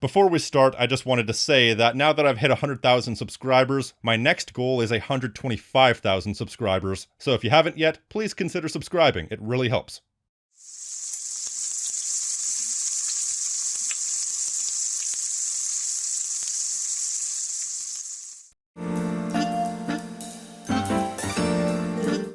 Before we start, I just wanted to say that now that I've hit 100,000 subscribers, my next goal is 125,000 subscribers, so if you haven't yet, please consider subscribing, it really helps.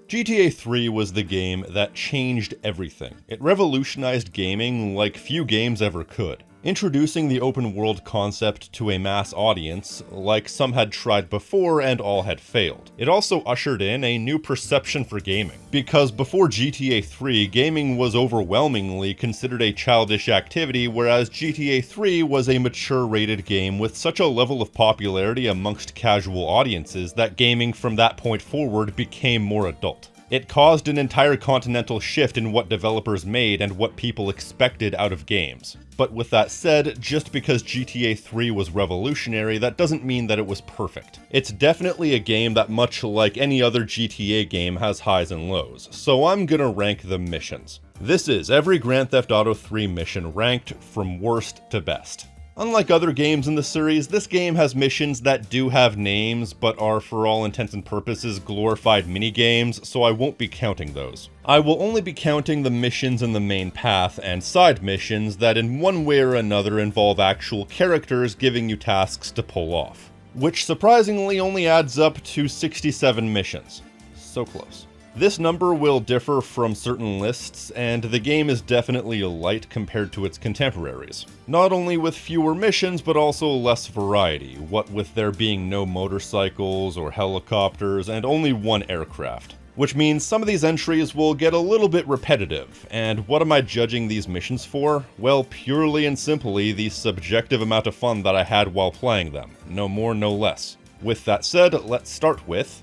GTA 3 was the game that changed everything. It revolutionized gaming like few games ever could, introducing the open world concept to a mass audience like some had tried before and all had failed. It also ushered in a new perception for gaming, because before GTA 3, gaming was overwhelmingly considered a childish activity, whereas GTA 3 was a mature-rated game with such a level of popularity amongst casual audiences that gaming from that point forward became more adult. It caused an entire continental shift in what developers made and what people expected out of games. But with that said, just because GTA 3 was revolutionary, that doesn't mean that it was perfect. It's definitely a game that, much like any other GTA game, has highs and lows, so I'm gonna rank the missions. This is every Grand Theft Auto 3 mission ranked from worst to best. Unlike other games in the series, this game has missions that do have names, but are for all intents and purposes glorified minigames, so I won't be counting those. I will only be counting the missions in the main path and side missions that in one way or another involve actual characters giving you tasks to pull off, which surprisingly only adds up to 67 missions. So close. This number will differ from certain lists, and the game is definitely light compared to its contemporaries. Not only with fewer missions, but also less variety, what with there being no motorcycles or helicopters and only one aircraft. Which means some of these entries will get a little bit repetitive, and what am I judging these missions for? Well, purely and simply the subjective amount of fun that I had while playing them. No more, no less. With that said, let's start with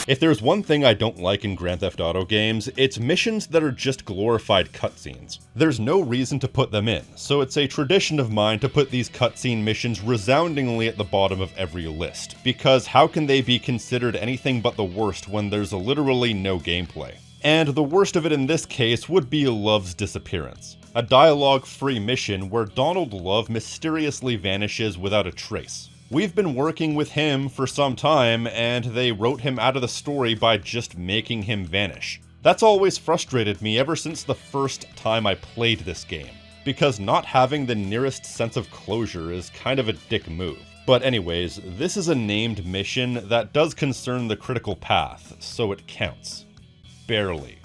if there's one thing I don't like in Grand Theft Auto games, it's missions that are just glorified cutscenes. There's no reason to put them in, so it's a tradition of mine to put these cutscene missions resoundingly at the bottom of every list, because how can they be considered anything but the worst when there's literally no gameplay? And the worst of it in this case would be Love's disappearance. A dialogue-free mission where Donald Love mysteriously vanishes without a trace. We've been working with him for some time, and they wrote him out of the story by just making him vanish. That's always frustrated me ever since the first time I played this game, because not having the nearest sense of closure is kind of a dick move. But anyways, this is a named mission that does concern the critical path, so it counts. Barely.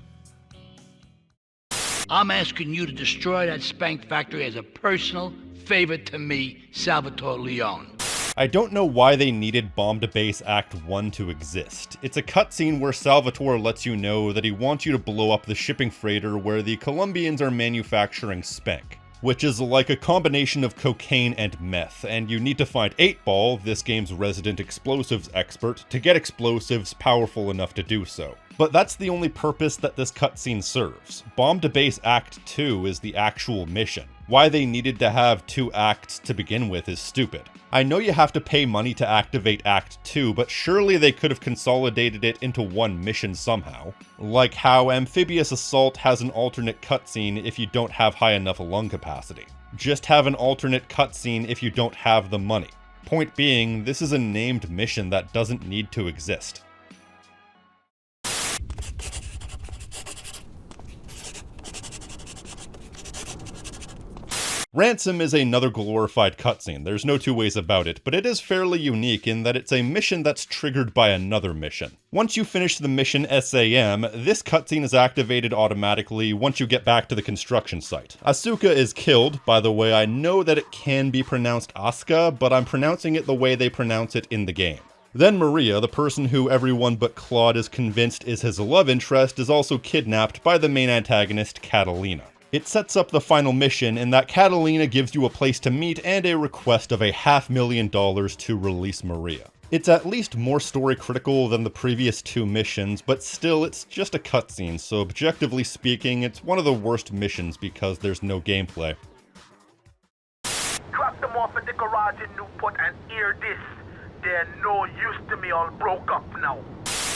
I'm asking you to destroy that Spank factory as a personal favor to me, Salvatore Leone. I don't know why they needed Bomb to Base Act 1 to exist. It's a cutscene where Salvatore lets you know that he wants you to blow up the shipping freighter where the Colombians are manufacturing Spank, which is like a combination of cocaine and meth, and you need to find 8-Ball, this game's resident explosives expert, to get explosives powerful enough to do so. But that's the only purpose that this cutscene serves. Bomb to Base Act 2 is the actual mission. Why they needed to have 2 acts to begin with is stupid. I know you have to pay money to activate Act 2, but surely they could have consolidated it into one mission somehow. Like how Amphibious Assault has an alternate cutscene if you don't have high enough lung capacity. Just have an alternate cutscene if you don't have the money. Point being, this is a named mission that doesn't need to exist. Ransom is another glorified cutscene, there's no two ways about it, but it is fairly unique in that it's a mission that's triggered by another mission. Once you finish the mission SAM, this cutscene is activated automatically once you get back to the construction site. Asuka is killed. By the way, I know that it can be pronounced Asuka, but I'm pronouncing it the way they pronounce it in the game. Then Maria, the person who everyone but Claude is convinced is his love interest, is also kidnapped by the main antagonist, Catalina. It sets up the final mission in that Catalina gives you a place to meet and a request of $500,000 to release Maria. It's at least more story critical than the previous 2 missions, but still it's just a cutscene, so objectively speaking, it's one of the worst missions because there's no gameplay. Drop them off at the garage in Newport and hear this. They're no use to me, all broke up now.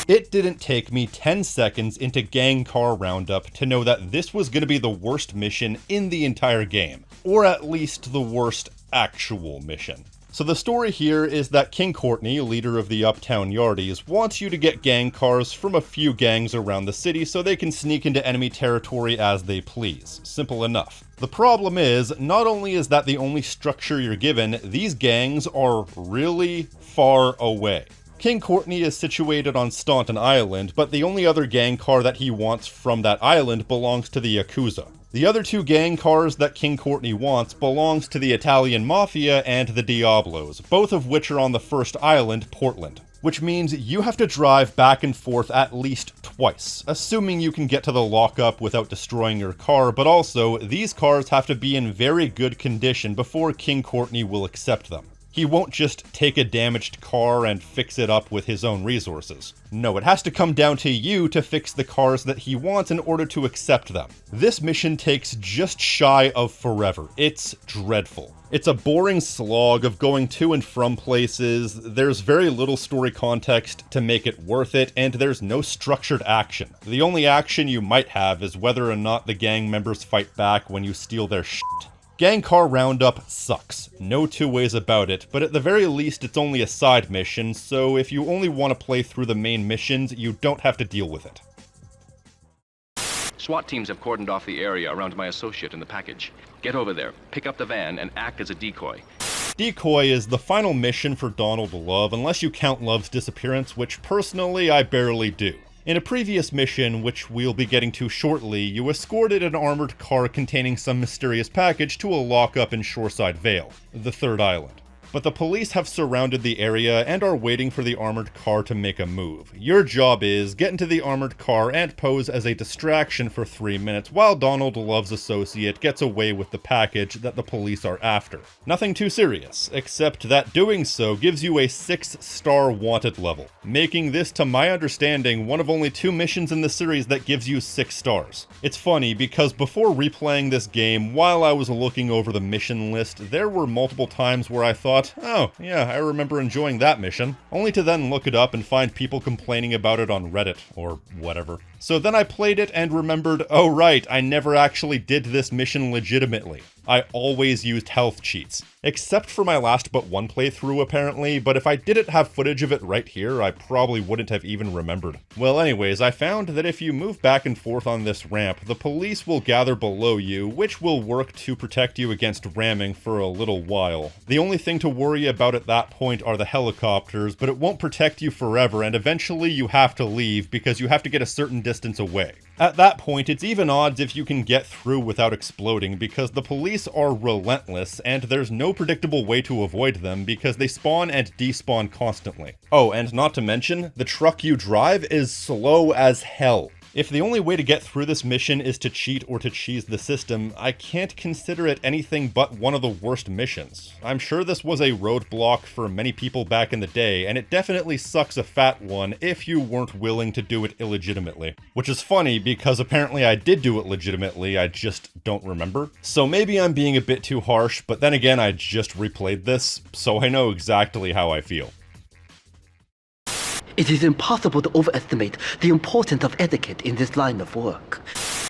It didn't take me 10 seconds into Gang Car Roundup to know that this was going to be the worst mission in the entire game, or at least the worst actual mission. So the story here is that King Courtney, leader of the Uptown Yardies, wants you to get gang cars from a few gangs around the city so they can sneak into enemy territory as they please. Simple enough. The problem is, not only is that the only structure you're given, these gangs are really far away. King Courtney is situated on Staunton Island, but the only other gang car that he wants from that island belongs to the Yakuza. The other two gang cars that King Courtney wants belongs to the Italian Mafia and the Diablos, both of which are on the first island, Portland. Which means you have to drive back and forth at least twice, assuming you can get to the lockup without destroying your car, but also, these cars have to be in very good condition before King Courtney will accept them. He won't just take a damaged car and fix it up with his own resources. No, it has to come down to you to fix the cars that he wants in order to accept them. This mission takes just shy of forever. It's dreadful. It's a boring slog of going to and from places, there's very little story context to make it worth it, and there's no structured action. The only action you might have is whether or not the gang members fight back when you steal their shit. Gang Car Roundup sucks. No two ways about it, but at the very least it's only a side mission, so if you only want to play through the main missions, you don't have to deal with it. SWAT teams have cordoned off the area around my associate and the package. Get over there, pick up the van, and act as a decoy. Decoy is the final mission for Donald Love, unless you count Love's disappearance, which personally I barely do. In a previous mission, which we'll be getting to shortly, you escorted an armored car containing some mysterious package to a lockup in Shoreside Vale, the third island. But the police have surrounded the area and are waiting for the armored car to make a move. Your job is, get into the armored car and pose as a distraction for 3 minutes while Donald Love's associate gets away with the package that the police are after. Nothing too serious, except that doing so gives you a 6-star wanted level, making this, to my understanding, one of only 2 missions in the series that gives you 6 stars. It's funny, because before replaying this game, while I was looking over the mission list, there were multiple times where I thought, oh, yeah, I remember enjoying that mission, only to then look it up and find people complaining about it on Reddit, or whatever. So then I played it and remembered, oh right, I never actually did this mission legitimately. I always used health cheats. Except for my last but one playthrough apparently, but if I didn't have footage of it right here, I probably wouldn't have even remembered. Well anyways, I found that if you move back and forth on this ramp, the police will gather below you, which will work to protect you against ramming for a little while. The only thing to worry about at that point are the helicopters, but it won't protect you forever, and eventually you have to leave because you have to get a certain distance away. At that point, it's even odds if you can get through without exploding because the police are relentless and there's no predictable way to avoid them because they spawn and despawn constantly. Oh, and not to mention, the truck you drive is slow as hell. If the only way to get through this mission is to cheat or to cheese the system, I can't consider it anything but one of the worst missions. I'm sure this was a roadblock for many people back in the day, and it definitely sucks a fat one if you weren't willing to do it illegitimately. Which is funny, because apparently I did do it legitimately, I just don't remember. So maybe I'm being a bit too harsh, but then again I just replayed this, so I know exactly how I feel. It is impossible to overestimate the importance of etiquette in this line of work.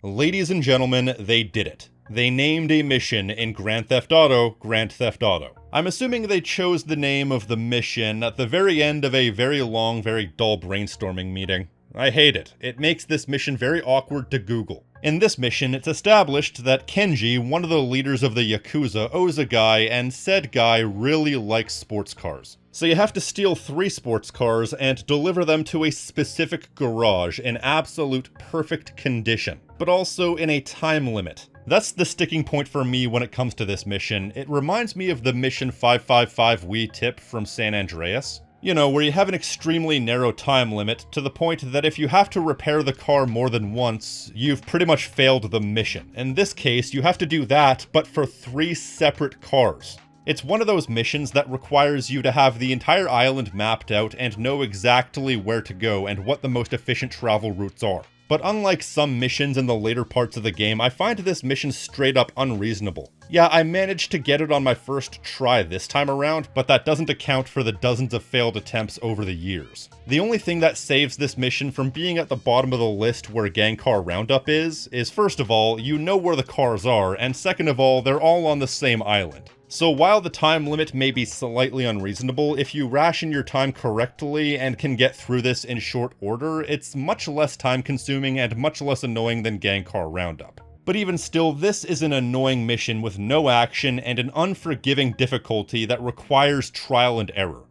Ladies and gentlemen, they did it. They named a mission in Grand Theft Auto, Grand Theft Auto. I'm assuming they chose the name of the mission at the very end of a very long, very dull brainstorming meeting. I hate it. It makes this mission very awkward to Google. In this mission, it's established that Kenji, one of the leaders of the Yakuza, owes a guy, and said guy really likes sports cars. So you have to steal 3 sports cars and deliver them to a specific garage in absolute perfect condition, but also in a time limit. That's the sticking point for me when it comes to this mission. It reminds me of the Mission 555 Wii tip from San Andreas. You know, where you have an extremely narrow time limit to the point that if you have to repair the car more than once, you've pretty much failed the mission. In this case, you have to do that, but for 3 separate cars. It's one of those missions that requires you to have the entire island mapped out and know exactly where to go and what the most efficient travel routes are. but unlike some missions in the later parts of the game, I find this mission straight up unreasonable. Yeah, I managed to get it on my first try this time around, but that doesn't account for the dozens of failed attempts over the years. The only thing that saves this mission from being at the bottom of the list where gang car roundup is first of all, you know where the cars are, and second of all, they're all on the same island. So while the time limit may be slightly unreasonable, if you ration your time correctly and can get through this in short order, it's much less time consuming and much less annoying than gang car roundup. But even still, this is an annoying mission with no action and an unforgiving difficulty that requires trial and error.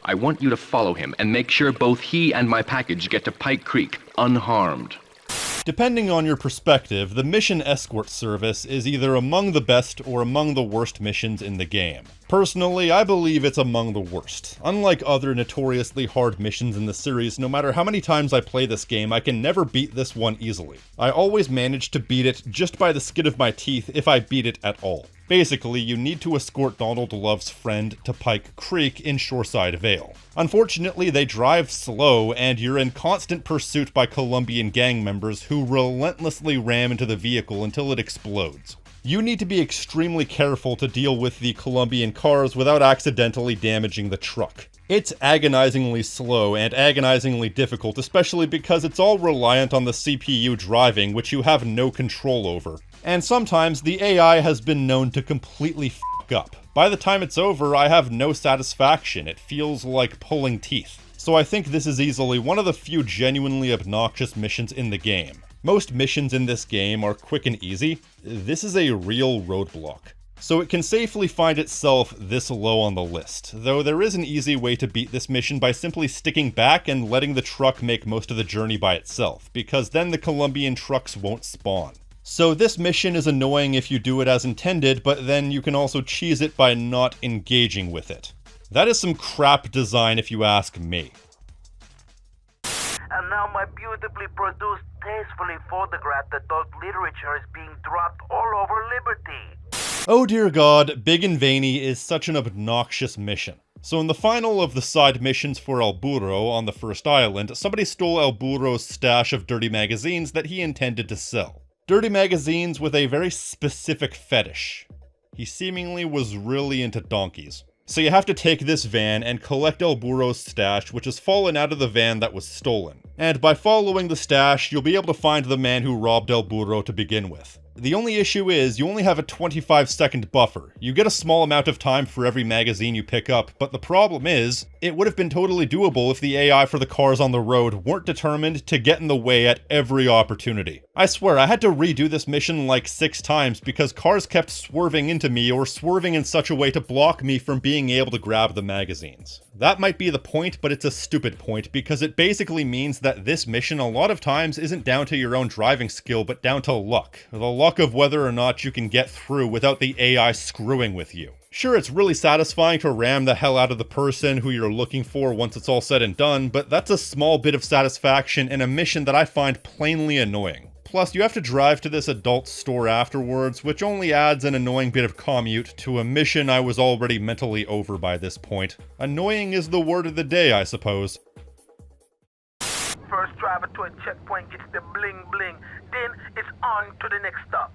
I want you to follow him and make sure both he and my package get to Pike Creek unharmed. Depending on your perspective, the mission escort service is either among the best or among the worst missions in the game. Personally, I believe it's among the worst. Unlike other notoriously hard missions in the series, no matter how many times I play this game, I can never beat this one easily. I always manage to beat it just by the skin of my teeth if I beat it at all. Basically, you need to escort Donald Love's friend to Pike Creek in Shoreside Vale. Unfortunately, they drive slow, and you're in constant pursuit by Colombian gang members who relentlessly ram into the vehicle until it explodes. You need to be extremely careful to deal with the Colombian cars without accidentally damaging the truck. It's agonizingly slow and agonizingly difficult, especially because it's all reliant on the CPU driving, which you have no control over. And sometimes the AI has been known to completely f**k up. By the time it's over, I have no satisfaction. It feels like pulling teeth. So I think this is easily one of the few genuinely obnoxious missions in the game. Most missions in this game are quick and easy. This is a real roadblock. So it can safely find itself this low on the list, though there is an easy way to beat this mission by simply sticking back and letting the truck make most of the journey by itself, because then the Colombian trucks won't spawn. So this mission is annoying if you do it as intended, but then you can also cheese it by not engaging with it. That is some crap design if you ask me. And now my beautifully produced, tastefully photographed adult literature is being dropped all over Liberty. Oh dear god, Big and Veiny is such an obnoxious mission. So in the final of the side missions for El Burro on the first island, somebody stole El Burro's stash of dirty magazines that he intended to sell. Dirty magazines with a very specific fetish. He seemingly was really into donkeys. So you have to take this van and collect El Burro's stash, which has fallen out of the van that was stolen. And by following the stash, you'll be able to find the man who robbed El Burro to begin with. The only issue is, you only have a 25-second buffer. You get a small amount of time for every magazine you pick up, but the problem is, it would have been totally doable if the AI for the cars on the road weren't determined to get in the way at every opportunity. I swear, I had to redo this mission like 6 times because cars kept swerving into me or swerving in such a way to block me from being able to grab the magazines. That might be the point, but it's a stupid point because it basically means that this mission a lot of times isn't down to your own driving skill, but down to luck. The luck of whether or not you can get through without the AI screwing with you. Sure, it's really satisfying to ram the hell out of the person who you're looking for once it's all said and done, but that's a small bit of satisfaction in a mission that I find plainly annoying. Plus, you have to drive to this adult store afterwards, which only adds an annoying bit of commute to a mission I was already mentally over by this point. Annoying is the word of the day, I suppose. First driver to a checkpoint gets the bling bling, then it's on to the next stop.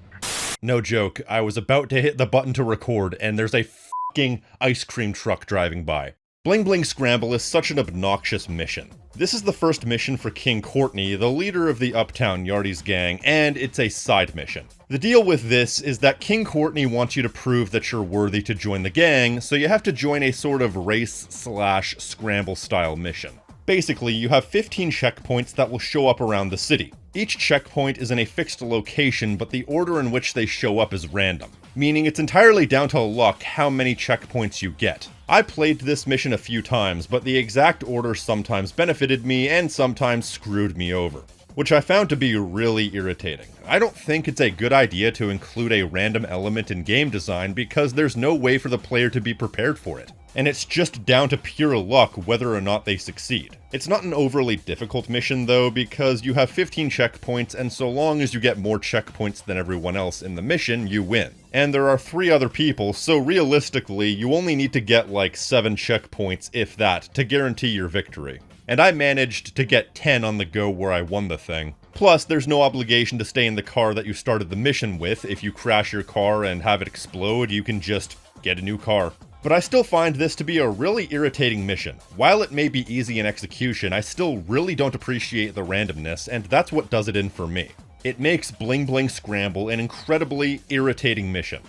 No joke, I was about to hit the button to record, and there's a f***ing ice cream truck driving by. Bling Bling Scramble is such an obnoxious mission. This is the first mission for King Courtney, the leader of the Uptown Yardies gang, and it's a side mission. The deal with this is that King Courtney wants you to prove that you're worthy to join the gang, so you have to join a sort of race/scramble style mission. Basically, you have 15 checkpoints that will show up around the city. Each checkpoint is in a fixed location, but the order in which they show up is random, meaning it's entirely down to luck how many checkpoints you get. I played this mission a few times, but the exact order sometimes benefited me and sometimes screwed me over, which I found to be really irritating. I don't think it's a good idea to include a random element in game design because there's no way for the player to be prepared for it. And it's just down to pure luck whether or not they succeed. It's not an overly difficult mission though, because you have 15 checkpoints, and so long as you get more checkpoints than everyone else in the mission, you win. And there are 3 other people, so realistically, you only need to get like 7 checkpoints, if that, to guarantee your victory. and I managed to get 10 on the go where I won the thing. Plus, there's no obligation to stay in the car that you started the mission with. If you crash your car and have it explode, you can just get a new car. But I still find this to be a really irritating mission. While it may be easy in execution, I still really don't appreciate the randomness, and that's what does it in for me. It makes Bling Bling Scramble an incredibly irritating mission.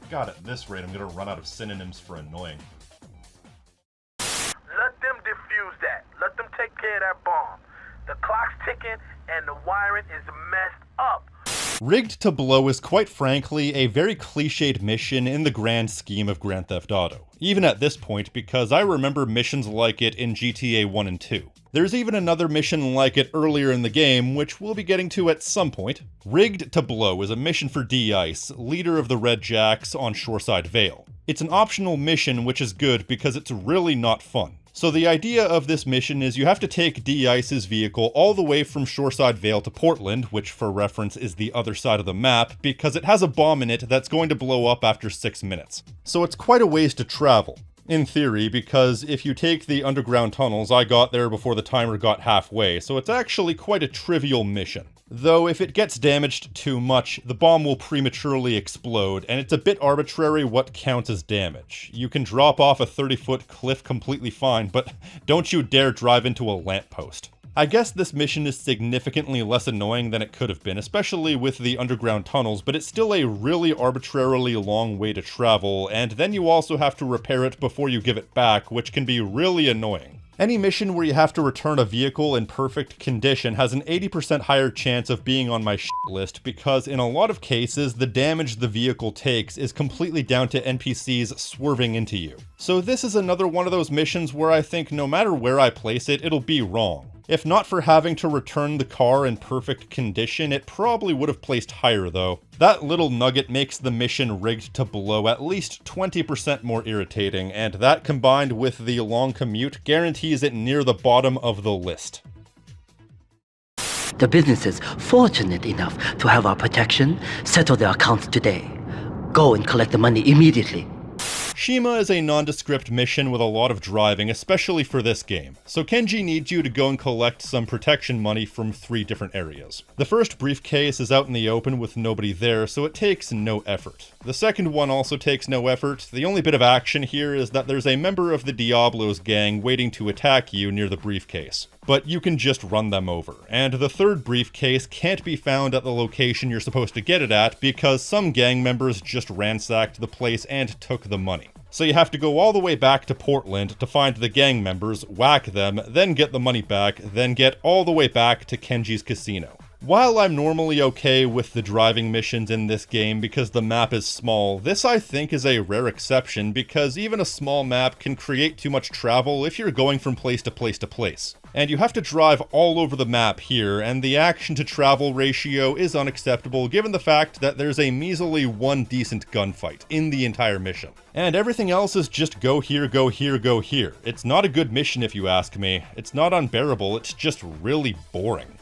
God, at this rate, I'm gonna run out of synonyms for annoying. Let them defuse that. Let them take care of that bomb. The clock's ticking and the wiring is messed up. Rigged to Blow is quite frankly a very cliched mission in the grand scheme of Grand Theft Auto, even at this point because I remember missions like it in GTA 1 and 2. There's even another mission like it earlier in the game, which we'll be getting to at some point. Rigged to Blow is a mission for D-Ice, leader of the Red Jacks on Shoreside Vale. It's an optional mission which is good because it's really not fun. So the idea of this mission is you have to take D-Ice's vehicle all the way from Shoreside Vale to Portland, which for reference is the other side of the map, because it has a bomb in it that's going to blow up after 6 minutes. So it's quite a ways to travel. In theory, because if you take the underground tunnels, I got there before the timer got halfway, so it's actually quite a trivial mission. Though if it gets damaged too much, the bomb will prematurely explode, and it's a bit arbitrary what counts as damage. You can drop off a 30-foot cliff completely fine, but don't you dare drive into a lamppost. I guess this mission is significantly less annoying than it could have been, especially with the underground tunnels, but it's still a really arbitrarily long way to travel, and then you also have to repair it before you give it back, which can be really annoying. Any mission where you have to return a vehicle in perfect condition has an 80% higher chance of being on my shit list because in a lot of cases, the damage the vehicle takes is completely down to NPCs swerving into you. So this is another one of those missions where I think no matter where I place it, it'll be wrong. If not for having to return the car in perfect condition, it probably would have placed higher though. That little nugget makes the mission Rigged to Blow at least 20% more irritating, and that combined with the long commute guarantees it near the bottom of the list. The businesses fortunate enough to have our protection settle their accounts today. Go and collect the money immediately. Shima is a nondescript mission with a lot of driving, especially for this game, so Kenji needs you to go and collect some protection money from 3 different areas. The first briefcase is out in the open with nobody there, so it takes no effort. The second one also takes no effort. The only bit of action here is that there's a member of the Diablos gang waiting to attack you near the briefcase, but you can just run them over. And the third briefcase can't be found at the location you're supposed to get it at because some gang members just ransacked the place and took the money. So you have to go all the way back to Portland to find the gang members, whack them, then get the money back, then get all the way back to Kenji's casino. While I'm normally okay with the driving missions in this game because the map is small, this I think is a rare exception because even a small map can create too much travel if you're going from place to place to place. And you have to drive all over the map here, and the action to travel ratio is unacceptable given the fact that there's a measly 1 decent gunfight in the entire mission. And everything else is just go here, go here, go here. It's not a good mission if you ask me. It's not unbearable, it's just really boring.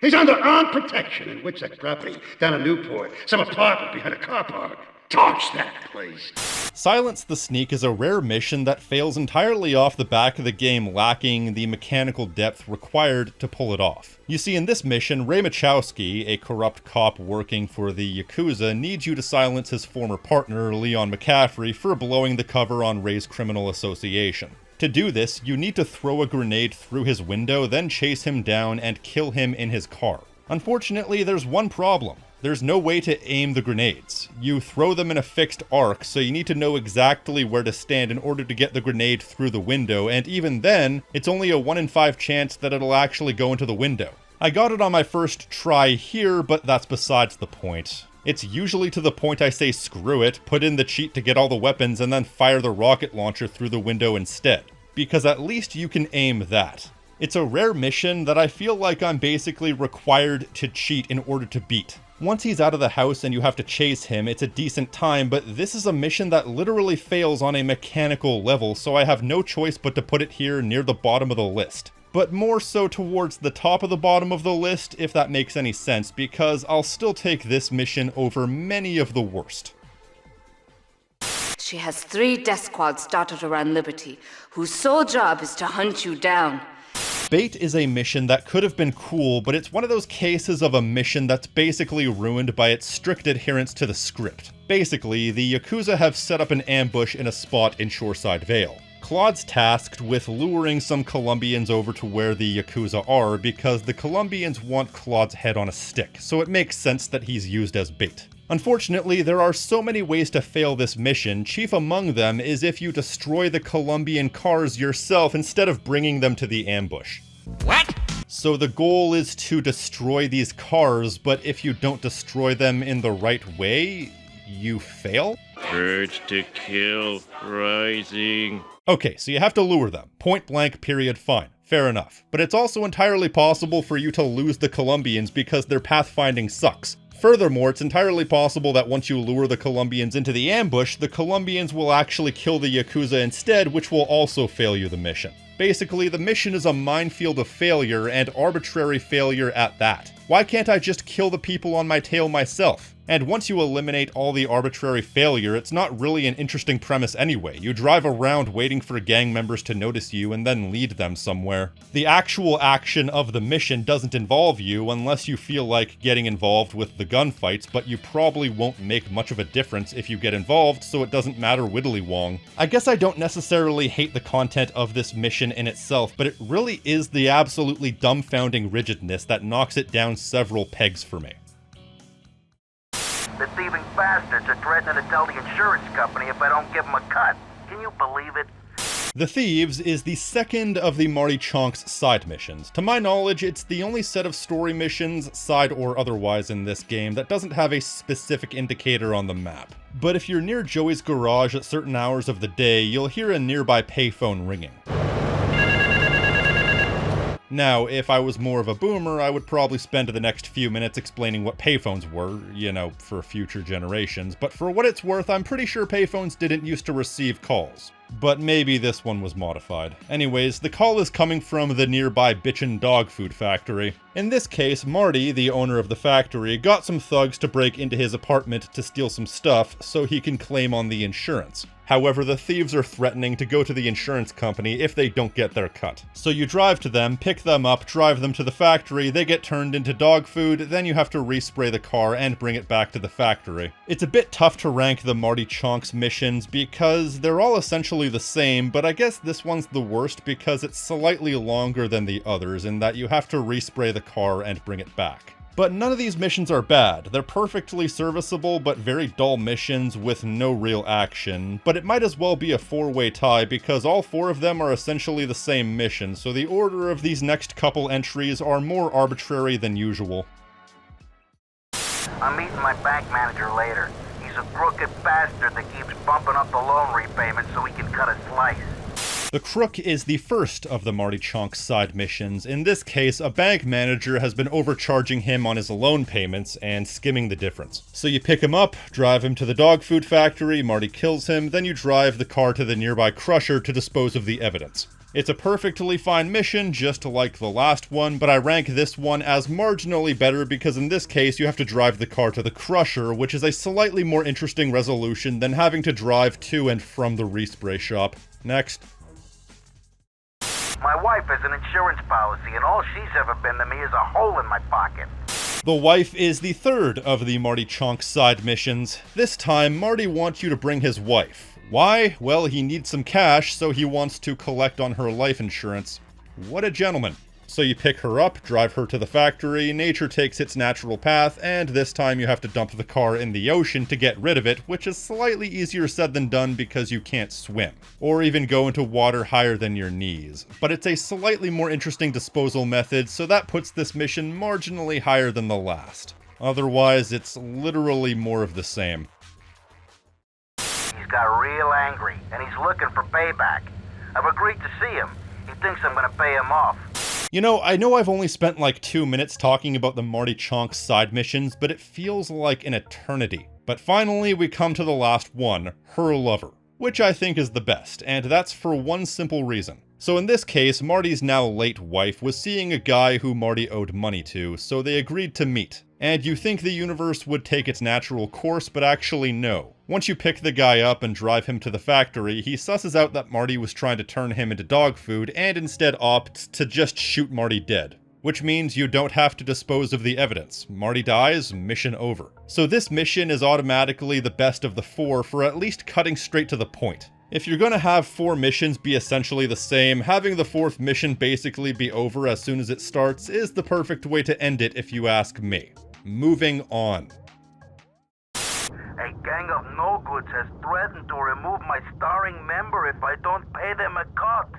He's under armed protection in Witsec property down in Newport. Some apartment behind a car park. Torch that place. Silence the Sneak is a rare mission that fails entirely off the back of the game lacking the mechanical depth required to pull it off. You see, in this mission, Ray Machowski, a corrupt cop working for the Yakuza, needs you to silence his former partner, Leon McCaffrey, for blowing the cover on Ray's criminal association. To do this, you need to throw a grenade through his window, then chase him down and kill him in his car. Unfortunately, there's one problem. There's no way to aim the grenades. You throw them in a fixed arc, so you need to know exactly where to stand in order to get the grenade through the window, and even then, it's only a 1 in 5 chance that it'll actually go into the window. I got it on my first try here, but that's besides the point. It's usually to the point I say screw it, put in the cheat to get all the weapons, and then fire the rocket launcher through the window instead. Because at least you can aim that. It's a rare mission that I feel like I'm basically required to cheat in order to beat. Once he's out of the house and you have to chase him, it's a decent time, but this is a mission that literally fails on a mechanical level, so I have no choice but to put it here near the bottom of the list. But more so towards the top of the bottom of the list, if that makes any sense, because I'll still take this mission over many of the worst. She has 3 death squads dotted around Liberty, whose sole job is to hunt you down. Bait is a mission that could have been cool, but it's one of those cases of a mission that's basically ruined by its strict adherence to the script. Basically, the Yakuza have set up an ambush in a spot in Shoreside Vale. Claude's tasked with luring some Colombians over to where the Yakuza are because the Colombians want Claude's head on a stick, so it makes sense that he's used as bait. Unfortunately, there are so many ways to fail this mission, chief among them is if you destroy the Colombian cars yourself instead of bringing them to the ambush. What? So the goal is to destroy these cars, but if you don't destroy them in the right way, you fail? Urge to kill rising. Okay, so you have to lure them. Point blank, period, fine. Fair enough. But it's also entirely possible for you to lose the Colombians because their pathfinding sucks. Furthermore, it's entirely possible that once you lure the Colombians into the ambush, the Colombians will actually kill the Yakuza instead, which will also fail you the mission. Basically, the mission is a minefield of failure, and arbitrary failure at that. Why can't I just kill the people on my tail myself? And once you eliminate all the arbitrary failure, it's not really an interesting premise anyway. You drive around waiting for gang members to notice you and then lead them somewhere. The actual action of the mission doesn't involve you unless you feel like getting involved with the gunfights, but you probably won't make much of a difference if you get involved, so it doesn't matter widdly wong. I guess I don't necessarily hate the content of this mission in itself, but it really is the absolutely dumbfounding rigidness that knocks it down several pegs for me. The thieving bastards are threatening to tell the insurance company if I don't give them a cut. Can you believe it? The Thieves is the second of the Marty Chonk's side missions. To my knowledge, it's the only set of story missions, side or otherwise, in this game that doesn't have a specific indicator on the map. But if you're near Joey's garage at certain hours of the day, you'll hear a nearby payphone ringing. Now, if I was more of a boomer, I would probably spend the next few minutes explaining what payphones were, you know, for future generations, but for what it's worth, I'm pretty sure payphones didn't used to receive calls. But maybe this one was modified. Anyways, the call is coming from the nearby bitchin' dog food factory. In this case, Marty, the owner of the factory, got some thugs to break into his apartment to steal some stuff so he can claim on the insurance. However, the thieves are threatening to go to the insurance company if they don't get their cut. So you drive to them, pick them up, drive them to the factory, they get turned into dog food, then you have to respray the car and bring it back to the factory. It's a bit tough to rank the Marty Chonk's missions because they're all essentially the same, but I guess this one's the worst because it's slightly longer than the others in that you have to respray the car and bring it back. But none of these missions are bad. They're perfectly serviceable but very dull missions with no real action. But it might as well be a four-way tie because all four of them are essentially the same mission, so the order of these next couple entries are more arbitrary than usual. I'm meeting my bank manager later. He's a crooked bastard that keeps bumping up the loan repayment so he can cut a slice. The Crook is the first of the Marty Chonk's side missions. In this case, a bank manager has been overcharging him on his loan payments and skimming the difference. So you pick him up, drive him to the dog food factory, Marty kills him, then you drive the car to the nearby crusher to dispose of the evidence. It's a perfectly fine mission, just like the last one, but I rank this one as marginally better because in this case you have to drive the car to the crusher, which is a slightly more interesting resolution than having to drive to and from the respray shop. Next. My wife has an insurance policy, and all she's ever been to me is a hole in my pocket. The wife is the third of the Marty Chonk side missions. This time, Marty wants you to bring his wife. Why? Well, he needs some cash, so he wants to collect on her life insurance. What a gentleman. So you pick her up, drive her to the factory, nature takes its natural path, and this time you have to dump the car in the ocean to get rid of it, which is slightly easier said than done because you can't swim, or even go into water higher than your knees. But it's a slightly more interesting disposal method, so that puts this mission marginally higher than the last. Otherwise, it's literally more of the same. He's got real angry, and he's looking for payback. I've agreed to see him. He thinks I'm gonna pay him off. You know I've only spent like 2 minutes talking about the Marty Chonk side missions, but it feels like an eternity. But finally, we come to the last one, her lover, which I think is the best, and that's for one simple reason. So in this case, Marty's now late wife was seeing a guy who Marty owed money to, so they agreed to meet. And you think the universe would take its natural course, but actually no. Once you pick the guy up and drive him to the factory, he susses out that Marty was trying to turn him into dog food and instead opts to just shoot Marty dead. Which means you don't have to dispose of the evidence. Marty dies, mission over. So this mission is automatically the best of the 4 for at least cutting straight to the point. If you're gonna have 4 missions be essentially the same, having the 4th mission basically be over as soon as it starts is the perfect way to end it if you ask me. Moving on. A gang of no-goods has threatened to remove my starring member if I don't pay them a cut.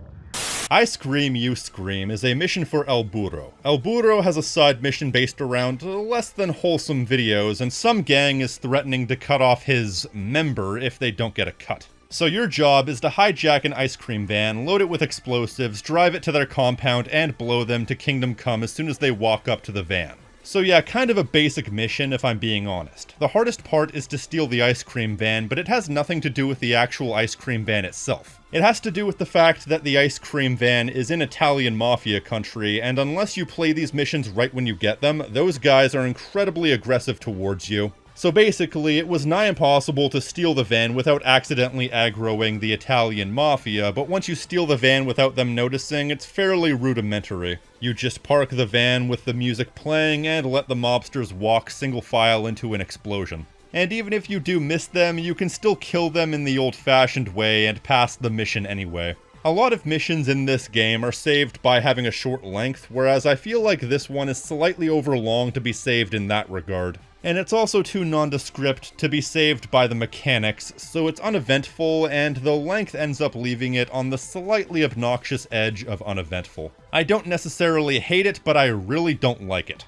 I Scream, You Scream is a mission for El Burro. El Burro has a side mission based around less than wholesome videos, and some gang is threatening to cut off his member if they don't get a cut. So your job is to hijack an ice cream van, load it with explosives, drive it to their compound, and blow them to Kingdom Come as soon as they walk up to the van. So yeah, kind of a basic mission if I'm being honest. The hardest part is to steal the ice cream van, but it has nothing to do with the actual ice cream van itself. It has to do with the fact that the ice cream van is in Italian mafia country, and unless you play these missions right when you get them, those guys are incredibly aggressive towards you. So basically, it was nigh impossible to steal the van without accidentally aggroing the Italian mafia, but once you steal the van without them noticing, it's fairly rudimentary. You just park the van with the music playing and let the mobsters walk single file into an explosion. And even if you do miss them, you can still kill them in the old-fashioned way and pass the mission anyway. A lot of missions in this game are saved by having a short length, whereas I feel like this one is slightly over long to be saved in that regard. And it's also too nondescript to be saved by the mechanics, so it's uneventful, and the length ends up leaving it on the slightly obnoxious edge of uneventful. I don't necessarily hate it, but I really don't like it.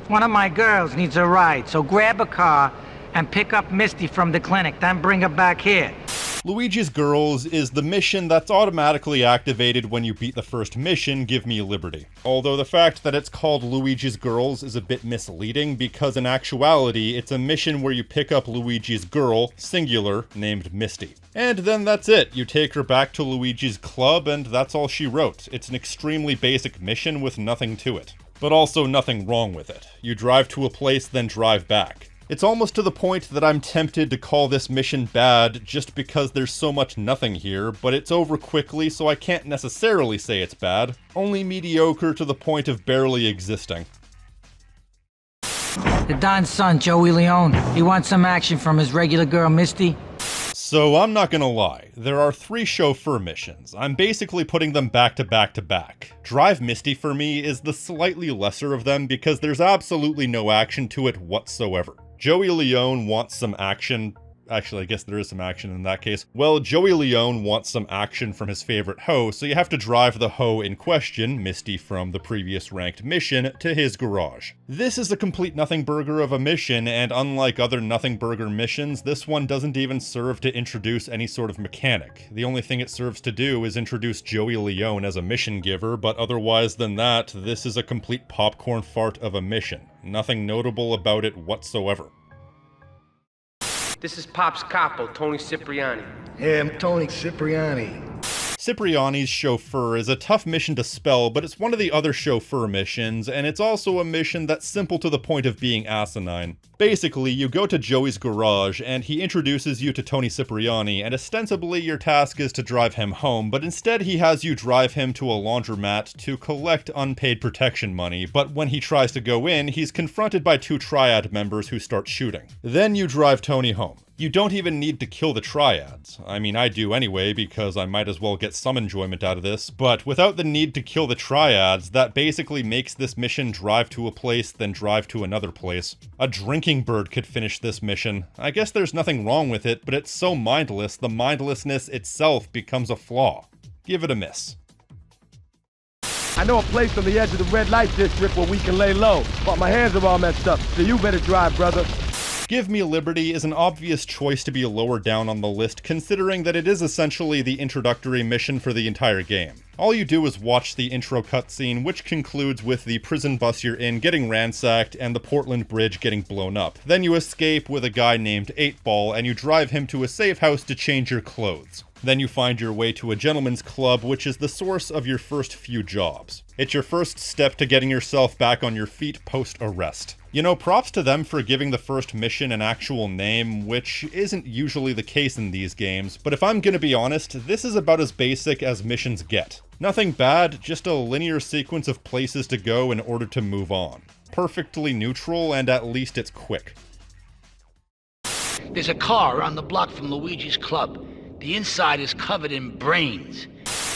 One of my girls needs a ride, so grab a car and pick up Misty from the clinic, then bring her back here. Luigi's Girls is the mission that's automatically activated when you beat the first mission, Give Me Liberty. Although the fact that it's called Luigi's Girls is a bit misleading, because in actuality, it's a mission where you pick up Luigi's girl, singular, named Misty. And then that's it. You take her back to Luigi's club, and that's all she wrote. It's an extremely basic mission with nothing to it. But also nothing wrong with it. You drive to a place, then drive back. It's almost to the point that I'm tempted to call this mission bad just because there's so much nothing here, but it's over quickly so I can't necessarily say it's bad. Only mediocre to the point of barely existing. The Don's son, Joey Leone. He wants some action from his regular girl, Misty. So I'm not gonna lie, there are 3 chauffeur missions. I'm basically putting them back to back to back. Drive Misty for me is the slightly lesser of them because there's absolutely no action to it whatsoever. Joey Leone wants some action. Actually, I guess there is some action in that case. Well, Joey Leone wants some action from his favorite hoe, so you have to drive the hoe in question, Misty from the previous ranked mission, to his garage. This is a complete nothing burger of a mission, and unlike other nothing burger missions, this one doesn't even serve to introduce any sort of mechanic. The only thing it serves to do is introduce Joey Leone as a mission giver, but otherwise than that, this is a complete popcorn fart of a mission. Nothing notable about it whatsoever. This is Pop's capo, Tony Cipriani. Yeah, I'm Tony Cipriani. Cipriani's chauffeur is a tough mission to spell, but it's one of the other chauffeur missions, and it's also a mission that's simple to the point of being asinine. Basically, you go to Joey's garage, and he introduces you to Tony Cipriani, and ostensibly your task is to drive him home, but instead he has you drive him to a laundromat to collect unpaid protection money, but when he tries to go in, he's confronted by 2 triad members who start shooting. Then you drive Tony home. You don't even need to kill the triads. I mean, I do anyway, because I might as well get some enjoyment out of this, but without the need to kill the triads, that basically makes this mission drive to a place, then drive to another place. A drinking bird could finish this mission. I guess there's nothing wrong with it, but it's so mindless, the mindlessness itself becomes a flaw. Give it a miss. I know a place on the edge of the red light district where we can lay low, but my hands are all messed up, so you better drive, brother. Give Me Liberty is an obvious choice to be lower down on the list, considering that it is essentially the introductory mission for the entire game. All you do is watch the intro cutscene, which concludes with the prison bus you're in getting ransacked and the Portland Bridge getting blown up. Then you escape with a guy named 8-Ball, and you drive him to a safe house to change your clothes. Then you find your way to a gentleman's club, which is the source of your first few jobs. It's your first step to getting yourself back on your feet post-arrest. You know, props to them for giving the first mission an actual name, which isn't usually the case in these games, but if I'm gonna be honest, this is about as basic as missions get. Nothing bad, just a linear sequence of places to go in order to move on. Perfectly neutral, and at least it's quick. There's a car around the block from Luigi's club. The inside is covered in brains.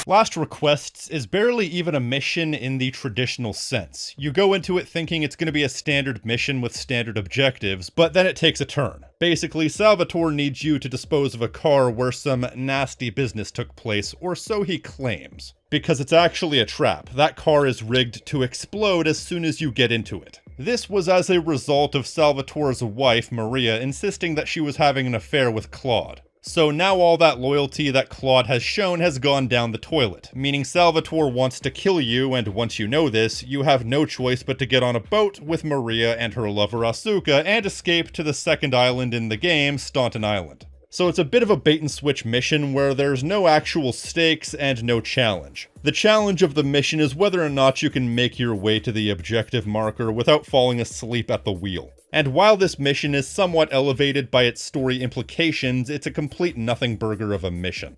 Last Requests is barely even a mission in the traditional sense. You go into it thinking it's going to be a standard mission with standard objectives, but then it takes a turn. Basically, Salvatore needs you to dispose of a car where some nasty business took place, or so he claims. Because it's actually a trap. That car is rigged to explode as soon as you get into it. This was as a result of Salvatore's wife, Maria, insisting that she was having an affair with Claude. So now all that loyalty that Claude has shown has gone down the toilet, meaning Salvatore wants to kill you, and once you know this, you have no choice but to get on a boat with Maria and her lover Asuka and escape to the second island in the game, Staunton Island. So it's a bit of a bait-and-switch mission where there's no actual stakes and no challenge. The challenge of the mission is whether or not you can make your way to the objective marker without falling asleep at the wheel. And while this mission is somewhat elevated by its story implications, it's a complete nothing burger of a mission.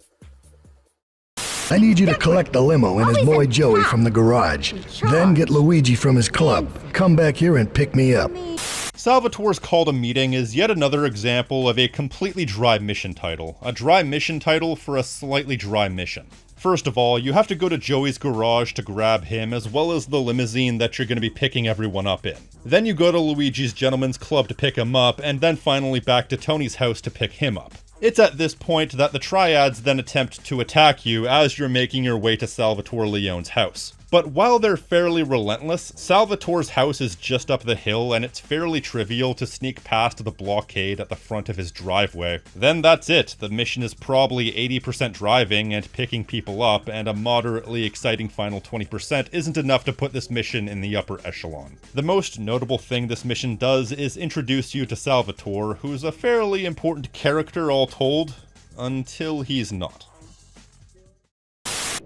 I need you to collect the limo and his boy Joey from the garage. Then get Luigi from his club. Come back here and pick me up. Salvatore's Call to Meeting is yet another example of a completely dry mission title. A dry mission title for a slightly dry mission. First of all, you have to go to Joey's garage to grab him, as well as the limousine that you're going to be picking everyone up in. Then you go to Luigi's Gentleman's Club to pick him up, and then finally back to Tony's house to pick him up. It's at this point that the triads then attempt to attack you as you're making your way to Salvatore Leone's house. But while they're fairly relentless, Salvatore's house is just up the hill and it's fairly trivial to sneak past the blockade at the front of his driveway. Then that's it. The mission is probably 80% driving and picking people up, and a moderately exciting final 20% isn't enough to put this mission in the upper echelon. The most notable thing this mission does is introduce you to Salvatore, who's a fairly important character all told, until he's not.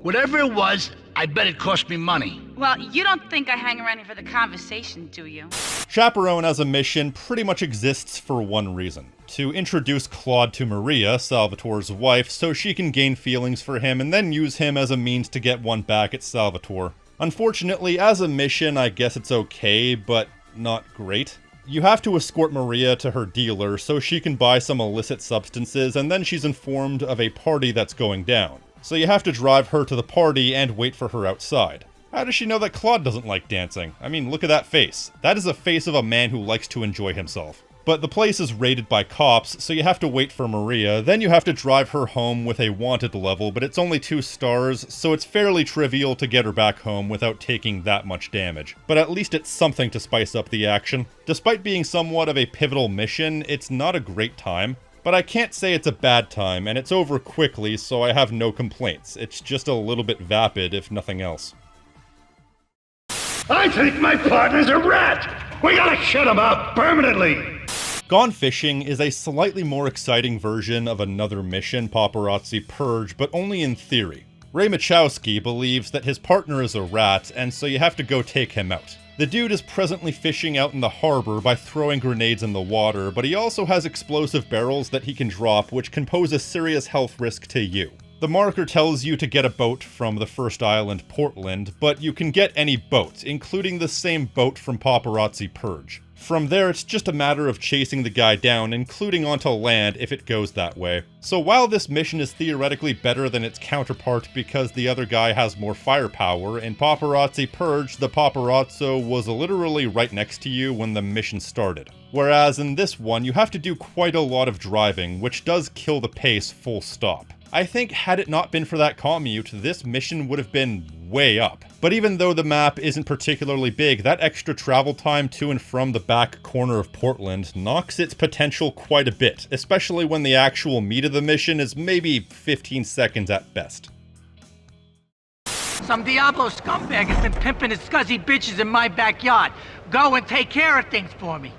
Whatever it was, I bet it cost me money. Well, you don't think I hang around here for the conversation, do you? Chaperone as a mission pretty much exists for one reason. To introduce Claude to Maria, Salvatore's wife, so she can gain feelings for him and then use him as a means to get one back at Salvatore. Unfortunately, as a mission, I guess it's okay, but not great. You have to escort Maria to her dealer so she can buy some illicit substances, and then she's informed of a party that's going down. So you have to drive her to the party and wait for her outside. How does she know that Claude doesn't like dancing? I mean, look at that face. That is a face of a man who likes to enjoy himself. But the place is raided by cops, so you have to wait for Maria, then you have to drive her home with a wanted level, but it's only 2 stars, so it's fairly trivial to get her back home without taking that much damage. But at least it's something to spice up the action. Despite being somewhat of a pivotal mission, it's not a great time. But I can't say it's a bad time, and it's over quickly, so I have no complaints. It's just a little bit vapid, if nothing else. I think my partner's a rat! We gotta shut him up permanently! Gone Fishing is a slightly more exciting version of another mission, Paparazzi Purge, but only in theory. Ray Machowski believes that his partner is a rat, and so you have to go take him out. The dude is presently fishing out in the harbor by throwing grenades in the water, but he also has explosive barrels that he can drop, which can pose a serious health risk to you. The marker tells you to get a boat from the first island, Portland, but you can get any boat, including the same boat from Paparazzi Purge. From there, it's just a matter of chasing the guy down, including onto land if it goes that way. So while this mission is theoretically better than its counterpart because the other guy has more firepower, in Paparazzi Purge, the paparazzo was literally right next to you when the mission started. Whereas in this one, you have to do quite a lot of driving, which does kill the pace full stop. I think had it not been for that commute, this mission would have been way up. But even though the map isn't particularly big, that extra travel time to and from the back corner of Portland knocks its potential quite a bit, especially when the actual meat of the mission is maybe 15 seconds at best. Some Diablo scumbag has been pimping his scuzzy bitches in my backyard. Go and take care of things for me.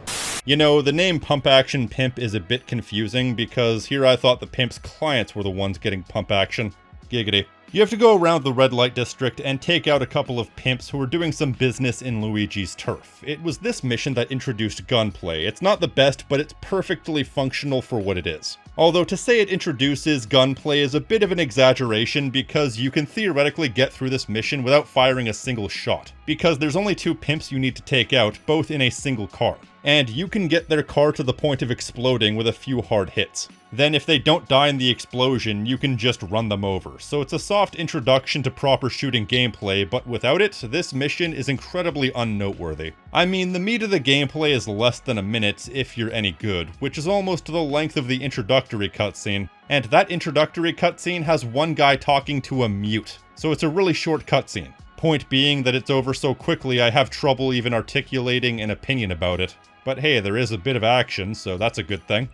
You know, the name Pump Action Pimp is a bit confusing because here I thought the pimp's clients were the ones getting pump action. Giggity. You have to go around the red light district and take out a couple of pimps who are doing some business in Luigi's turf. It was this mission that introduced gunplay. It's not the best, but it's perfectly functional for what it is. Although to say it introduces gunplay is a bit of an exaggeration because you can theoretically get through this mission without firing a single shot, because there's only 2 pimps you need to take out, both in a single car. And you can get their car to the point of exploding with a few hard hits. Then if they don't die in the explosion, you can just run them over. So it's a soft introduction to proper shooting gameplay, but without it, this mission is incredibly unnoteworthy. I mean, the meat of the gameplay is less than a minute, if you're any good, which is almost the length of the introductory cutscene. And that introductory cutscene has one guy talking to a mute, so it's a really short cutscene. Point being that it's over so quickly I have trouble even articulating an opinion about it. But hey, there is a bit of action, so that's a good thing.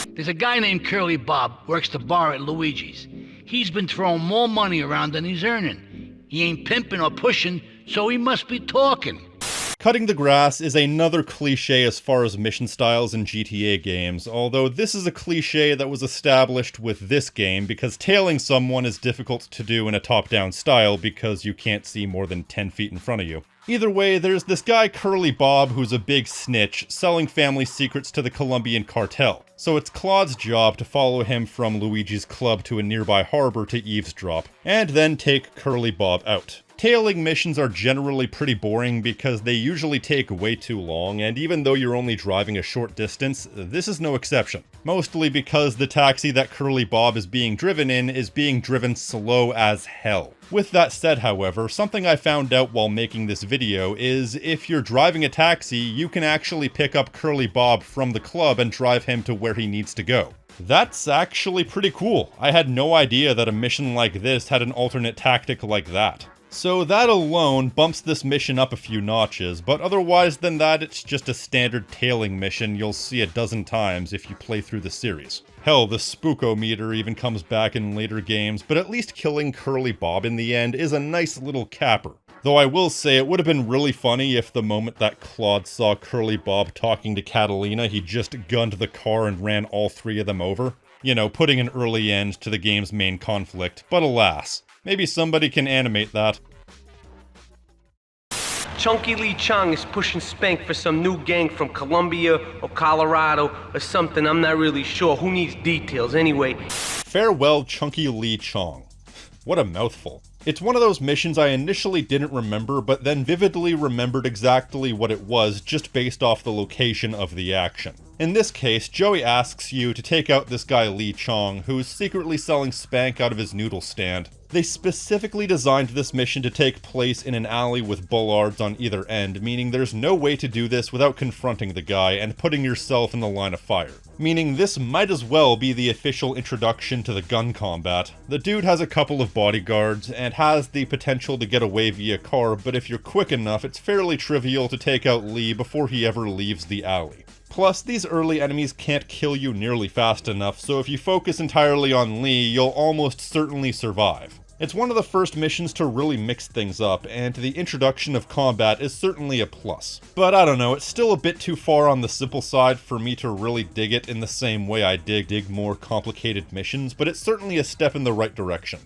There's a guy named Curly Bob, works the bar at Luigi's. He's been throwing more money around than he's earning. He ain't pimping or pushing, so he must be talking. Cutting the grass is another cliche as far as mission styles in GTA games, although this is a cliche that was established with this game because tailing someone is difficult to do in a top-down style because you can't see more than 10 feet in front of you. Either way, there's this guy Curly Bob who's a big snitch, selling family secrets to the Colombian cartel. So it's Claude's job to follow him from Luigi's club to a nearby harbor to eavesdrop, and then take Curly Bob out. Tailing missions are generally pretty boring because they usually take way too long, and even though you're only driving a short distance, this is no exception. Mostly because the taxi that Curly Bob is being driven in is being driven slow as hell. With that said, however, something I found out while making this video is if you're driving a taxi, you can actually pick up Curly Bob from the club and drive him to where he needs to go. That's actually pretty cool. I had no idea that a mission like this had an alternate tactic like that. So that alone bumps this mission up a few notches, but otherwise than that, it's just a standard tailing mission you'll see a dozen times if you play through the series. Hell, the spooko-meter even comes back in later games, but at least killing Curly Bob in the end is a nice little capper. Though I will say it would have been really funny if the moment that Claude saw Curly Bob talking to Catalina, he just gunned the car and ran all 3 of them over. You know, putting an early end to the game's main conflict, but alas. Maybe somebody can animate that. Chunky Lee Chong is pushing Spank for some new gang from Colombia or Colorado or something. I'm not really sure. Who needs details anyway? Farewell, Chunky Lee Chong. What a mouthful. It's one of those missions I initially didn't remember, but then vividly remembered exactly what it was just based off the location of the action. In this case, Joey asks you to take out this guy Lee Chong, who's secretly selling Spank out of his noodle stand. They specifically designed this mission to take place in an alley with bollards on either end, meaning there's no way to do this without confronting the guy and putting yourself in the line of fire. Meaning this might as well be the official introduction to the gun combat. The dude has a couple of bodyguards and has the potential to get away via car, but if you're quick enough, it's fairly trivial to take out Lee before he ever leaves the alley. Plus, these early enemies can't kill you nearly fast enough, so if you focus entirely on Lee, you'll almost certainly survive. It's one of the first missions to really mix things up, and the introduction of combat is certainly a plus. But I don't know, it's still a bit too far on the simple side for me to really dig it in the same way I dig more complicated missions, but it's certainly a step in the right direction.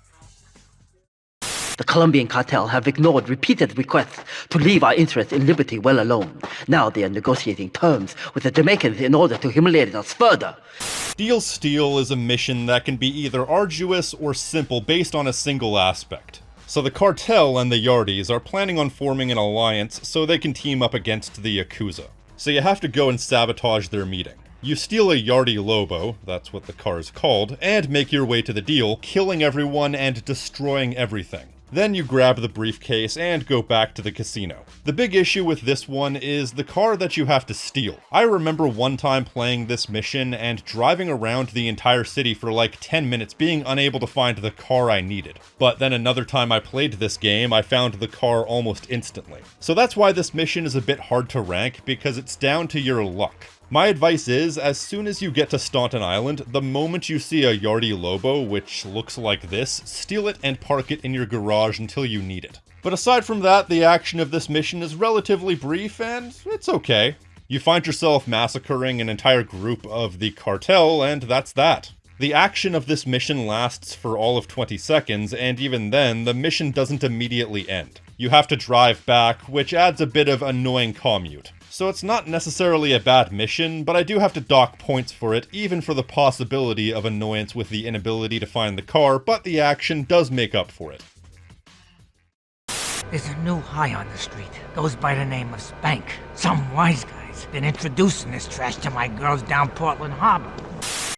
The Colombian cartel have ignored repeated requests to leave our interests in liberty well alone. Now they are negotiating terms with the Jamaicans in order to humiliate us further. Deal Steal is a mission that can be either arduous or simple based on a single aspect. So the cartel and the Yardies are planning on forming an alliance so they can team up against the Yakuza. So you have to go and sabotage their meeting. You steal a Yardie Lobo, that's what the car is called, and make your way to the deal, killing everyone and destroying everything. Then you grab the briefcase and go back to the casino. The big issue with this one is the car that you have to steal. I remember one time playing this mission and driving around the entire city for like 10 minutes being unable to find the car I needed. But then another time I played this game, I found the car almost instantly. So that's why this mission is a bit hard to rank, because it's down to your luck. My advice is, as soon as you get to Staunton Island, the moment you see a Yardie Lobo, which looks like this, steal it and park it in your garage until you need it. But aside from that, the action of this mission is relatively brief and it's okay. You find yourself massacring an entire group of the cartel, and that's that. The action of this mission lasts for all of 20 seconds, and even then, the mission doesn't immediately end. You have to drive back, which adds a bit of annoying commute. So it's not necessarily a bad mission, but I do have to dock points for it, even for the possibility of annoyance with the inability to find the car, but the action does make up for it. There's a new high on the street. Goes by the name of Spank. Some wise guy's been introducing this trash to my girls down Portland Harbor.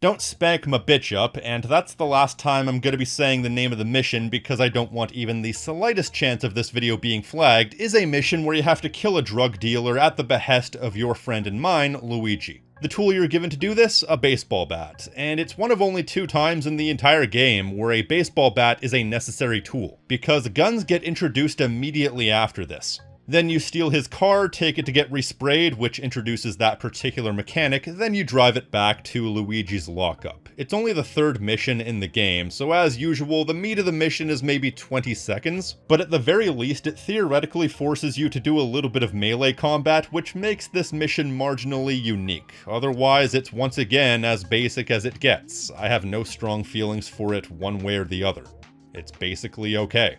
Don't spank my bitch up, and that's the last time I'm gonna be saying the name of the mission because I don't want even the slightest chance of this video being flagged, is a mission where you have to kill a drug dealer at the behest of your friend and mine, Luigi. The tool you're given to do this? A baseball bat, and it's one of only 2 times in the entire game where a baseball bat is a necessary tool, because guns get introduced immediately after this. Then you steal his car, take it to get resprayed, which introduces that particular mechanic, then you drive it back to Luigi's lockup. It's only the 3rd mission in the game, so as usual, the meat of the mission is maybe 20 seconds, but at the very least it theoretically forces you to do a little bit of melee combat, which makes this mission marginally unique. Otherwise, it's once again as basic as it gets. I have no strong feelings for it one way or the other. It's basically okay.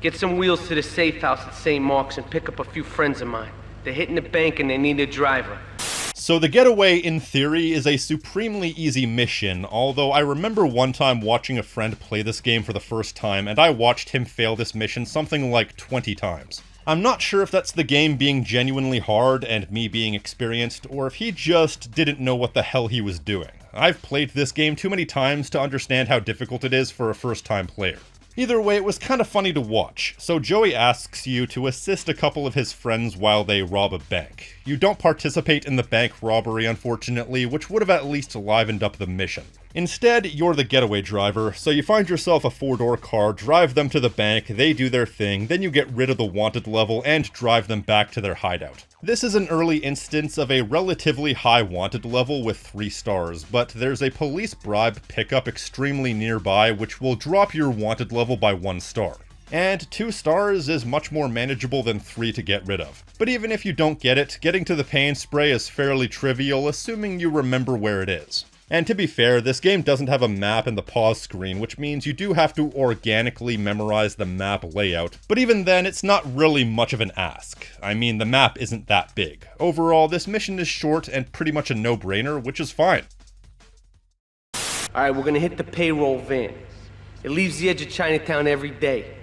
Get some wheels to the safe house at St. Mark's and pick up a few friends of mine. They're hitting the bank and they need a driver. So the getaway, in theory, is a supremely easy mission, although I remember one time watching a friend play this game for the first time, and I watched him fail this mission something like 20 times. I'm not sure if that's the game being genuinely hard and me being experienced, or if he just didn't know what the hell he was doing. I've played this game too many times to understand how difficult it is for a first-time player. Either way, it was kind of funny to watch. So Joey asks you to assist a couple of his friends while they rob a bank. You don't participate in the bank robbery, unfortunately, which would have at least livened up the mission. Instead, you're the getaway driver, so you find yourself a 4-door car, drive them to the bank, they do their thing, then you get rid of the wanted level and drive them back to their hideout. This is an early instance of a relatively high wanted level with 3 stars, but there's a police bribe pickup extremely nearby which will drop your wanted level by 1 star. And 2 stars is much more manageable than 3 to get rid of. But even if you don't get it, getting to the paint spray is fairly trivial, assuming you remember where it is. And to be fair, this game doesn't have a map in the pause screen, which means you do have to organically memorize the map layout, but even then, it's not really much of an ask. I mean, the map isn't that big. Overall, this mission is short and pretty much a no-brainer, which is fine. Alright, we're gonna hit the payroll van. It leaves the edge of Chinatown every day.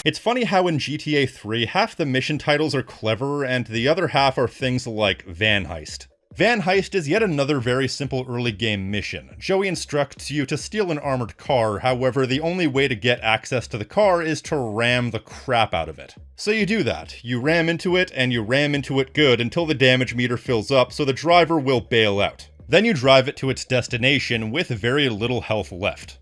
It's funny how in GTA 3, half the mission titles are clever and the other half are things like Van Heist. Van Heist is yet another very simple early game mission. Joey instructs you to steal an armored car, however the only way to get access to the car is to ram the crap out of it. So you do that. You ram into it, and you ram into it good until the damage meter fills up so the driver will bail out. Then you drive it to its destination with very little health left.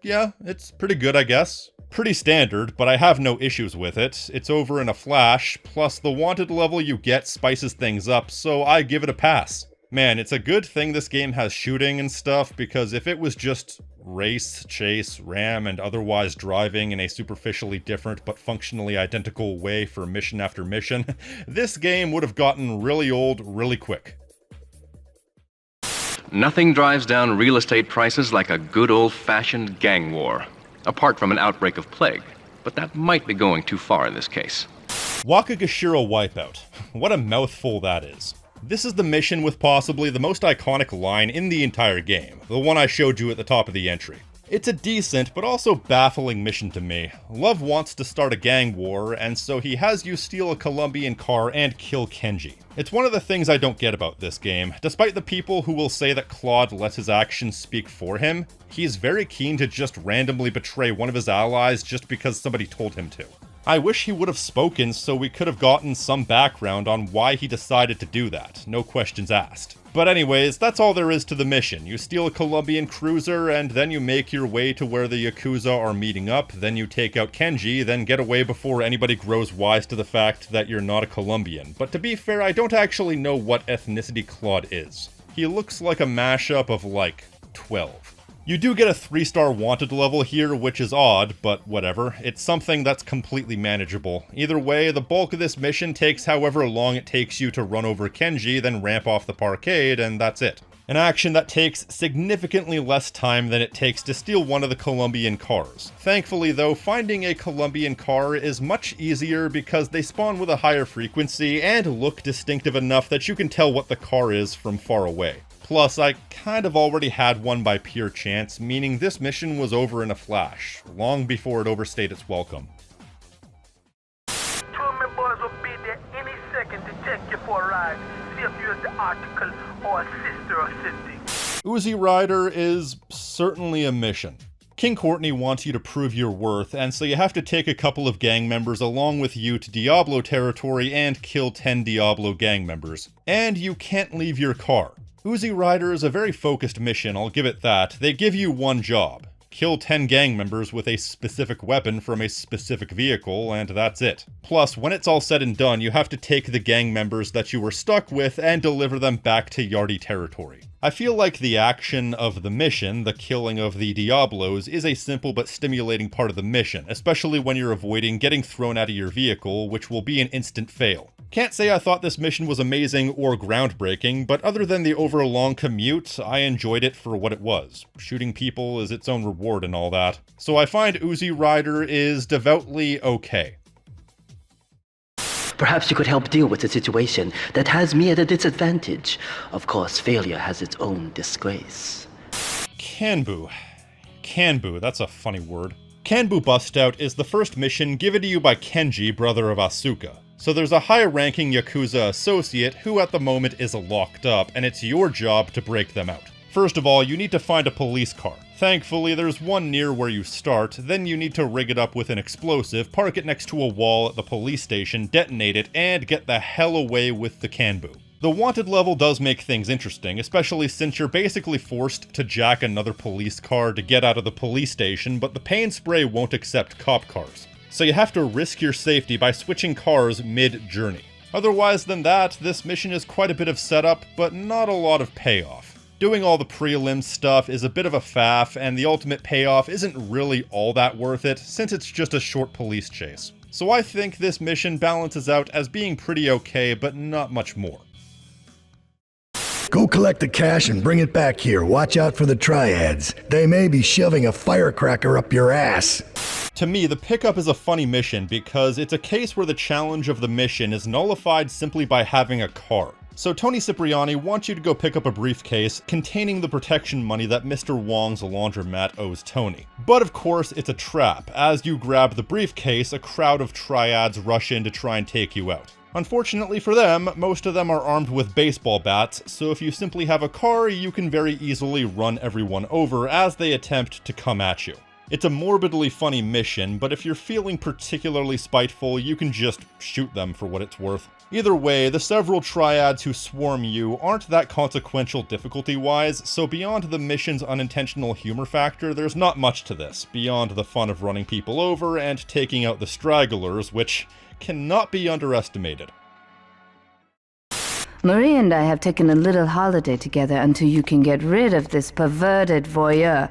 Yeah, it's pretty good, I guess. Pretty standard, but I have no issues with it. It's over in a flash, plus the wanted level you get spices things up, so I give it a pass. Man, it's a good thing this game has shooting and stuff, because if it was just race, chase, ram, and otherwise driving in a superficially different but functionally identical way for mission after mission, this game would have gotten really old really quick. Nothing drives down real estate prices like a good old-fashioned gang war. Apart from an outbreak of plague, but that might be going too far in this case. Wakagashira Wipeout. What a mouthful that is. This is the mission with possibly the most iconic line in the entire game, the one I showed you at the top of the entry. It's a decent, but also baffling mission to me. Love wants to start a gang war, and so he has you steal a Colombian car and kill Kenji. It's one of the things I don't get about this game. Despite the people who will say that Claude lets his actions speak for him, he's very keen to just randomly betray one of his allies just because somebody told him to. I wish he would have spoken so we could have gotten some background on why he decided to do that, no questions asked. But anyways, that's all there is to the mission. You steal a Colombian cruiser, and then you make your way to where the Yakuza are meeting up, then you take out Kenji, then get away before anybody grows wise to the fact that you're not a Colombian. But to be fair, I don't actually know what ethnicity Claude is. He looks like a mashup of like 12. You do get a 3-star wanted level here, which is odd, but whatever. It's something that's completely manageable. Either way, the bulk of this mission takes however long it takes you to run over Kenji, then ramp off the parkade, and that's it. An action that takes significantly less time than it takes to steal one of the Colombian cars. Thankfully though, finding a Colombian car is much easier because they spawn with a higher frequency and look distinctive enough that you can tell what the car is from far away. Plus, I kind of already had one by pure chance, meaning this mission was over in a flash, long before it overstayed its welcome. Two of my boys will be there any second to check you for a ride, see if you're the article or a sister or something. Uzi Rider is certainly a mission. King Courtney wants you to prove your worth, and so you have to take a couple of gang members along with you to Diablo territory and kill 10 Diablo gang members. And you can't leave your car. Uzi Rider is a very focused mission, I'll give it that. They give you one job. Kill 10 gang members with a specific weapon from a specific vehicle, and that's it. Plus, when it's all said and done, you have to take the gang members that you were stuck with and deliver them back to Yardi territory. I feel like the action of the mission, the killing of the Diablos, is a simple but stimulating part of the mission, especially when you're avoiding getting thrown out of your vehicle, which will be an instant fail. Can't say I thought this mission was amazing or groundbreaking, but other than the over long commute, I enjoyed it for what it was. Shooting people is its own reward and all that. So I find Uzi Rider is devoutly okay. Perhaps you could help deal with a situation that has me at a disadvantage. Of course, failure has its own disgrace. Kanbu. Kanbu, that's a funny word. Kanbu Bust Out is the first mission given to you by Kenji, brother of Asuka. So there's a high-ranking Yakuza associate who at the moment is locked up, and it's your job to break them out. First of all, you need to find a police car. Thankfully, there's one near where you start, then you need to rig it up with an explosive, park it next to a wall at the police station, detonate it, and get the hell away with the Kanbu. The wanted level does make things interesting, especially since you're basically forced to jack another police car to get out of the police station, but the paint spray won't accept cop cars. So you have to risk your safety by switching cars mid-journey. Otherwise than that, this mission is quite a bit of setup, but not a lot of payoff. Doing all the prelim stuff is a bit of a faff, and the ultimate payoff isn't really all that worth it, since it's just a short police chase. So I think this mission balances out as being pretty okay, but not much more. Go collect the cash and bring it back here. Watch out for the triads. They may be shoving a firecracker up your ass. To me, the pickup is a funny mission because it's a case where the challenge of the mission is nullified simply by having a car. So Tony Cipriani wants you to go pick up a briefcase containing the protection money that Mr. Wong's laundromat owes Tony. But of course, it's a trap. As you grab the briefcase, a crowd of triads rush in to try and take you out. Unfortunately for them, most of them are armed with baseball bats, so if you simply have a car, you can very easily run everyone over as they attempt to come at you. It's a morbidly funny mission, but if you're feeling particularly spiteful, you can just shoot them for what it's worth. Either way, the several triads who swarm you aren't that consequential difficulty-wise, so beyond the mission's unintentional humor factor, there's not much to this, beyond the fun of running people over and taking out the stragglers, which cannot be underestimated. Marie and I have taken a little holiday together until you can get rid of this perverted voyeur.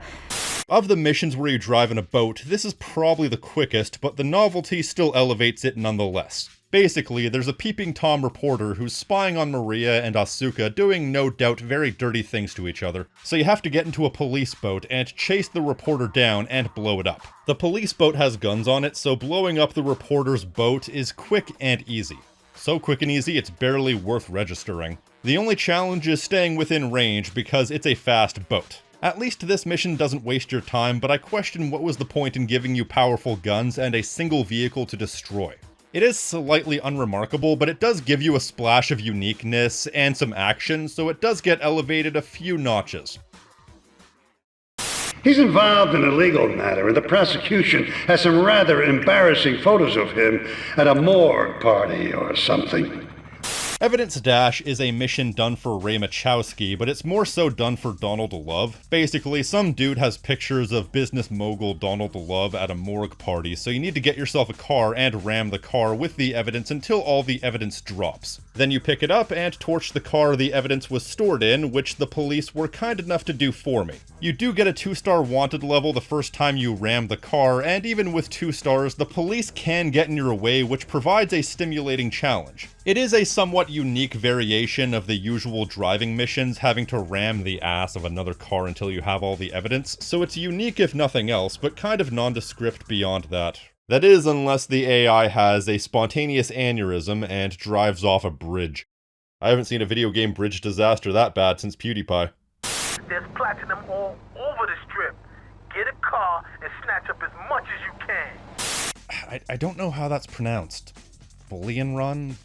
Of the missions where you drive in a boat, this is probably the quickest, but the novelty still elevates it nonetheless. Basically, there's a peeping Tom reporter who's spying on Maria and Asuka, doing no doubt very dirty things to each other, so you have to get into a police boat and chase the reporter down and blow it up. The police boat has guns on it, so blowing up the reporter's boat is quick and easy. So quick and easy, it's barely worth registering. The only challenge is staying within range because it's a fast boat. At least this mission doesn't waste your time, but I question what was the point in giving you powerful guns and a single vehicle to destroy. It is slightly unremarkable, but it does give you a splash of uniqueness and some action, so it does get elevated a few notches. He's involved in a legal matter, and the prosecution has some rather embarrassing photos of him at a morgue party or something. Evidence Dash is a mission done for Ray Machowski, but it's more so done for Donald Love. Basically, some dude has pictures of business mogul Donald Love at a morgue party, so you need to get yourself a car and ram the car with the evidence until all the evidence drops. Then you pick it up and torch the car the evidence was stored in, which the police were kind enough to do for me. You do get a 2-star wanted level the first time you ram the car, and even with 2 stars, the police can get in your way, which provides a stimulating challenge. It is a somewhat unique variation of the usual driving missions, having to ram the ass of another car until you have all the evidence, so it's unique if nothing else, but kind of nondescript beyond that. That is, unless the AI has a spontaneous aneurysm and drives off a bridge. I haven't seen a video game bridge disaster that bad since PewDiePie. There's platinum all over the strip. Get a car and snatch up as much as you can. I don't know how that's pronounced. Bullion Run?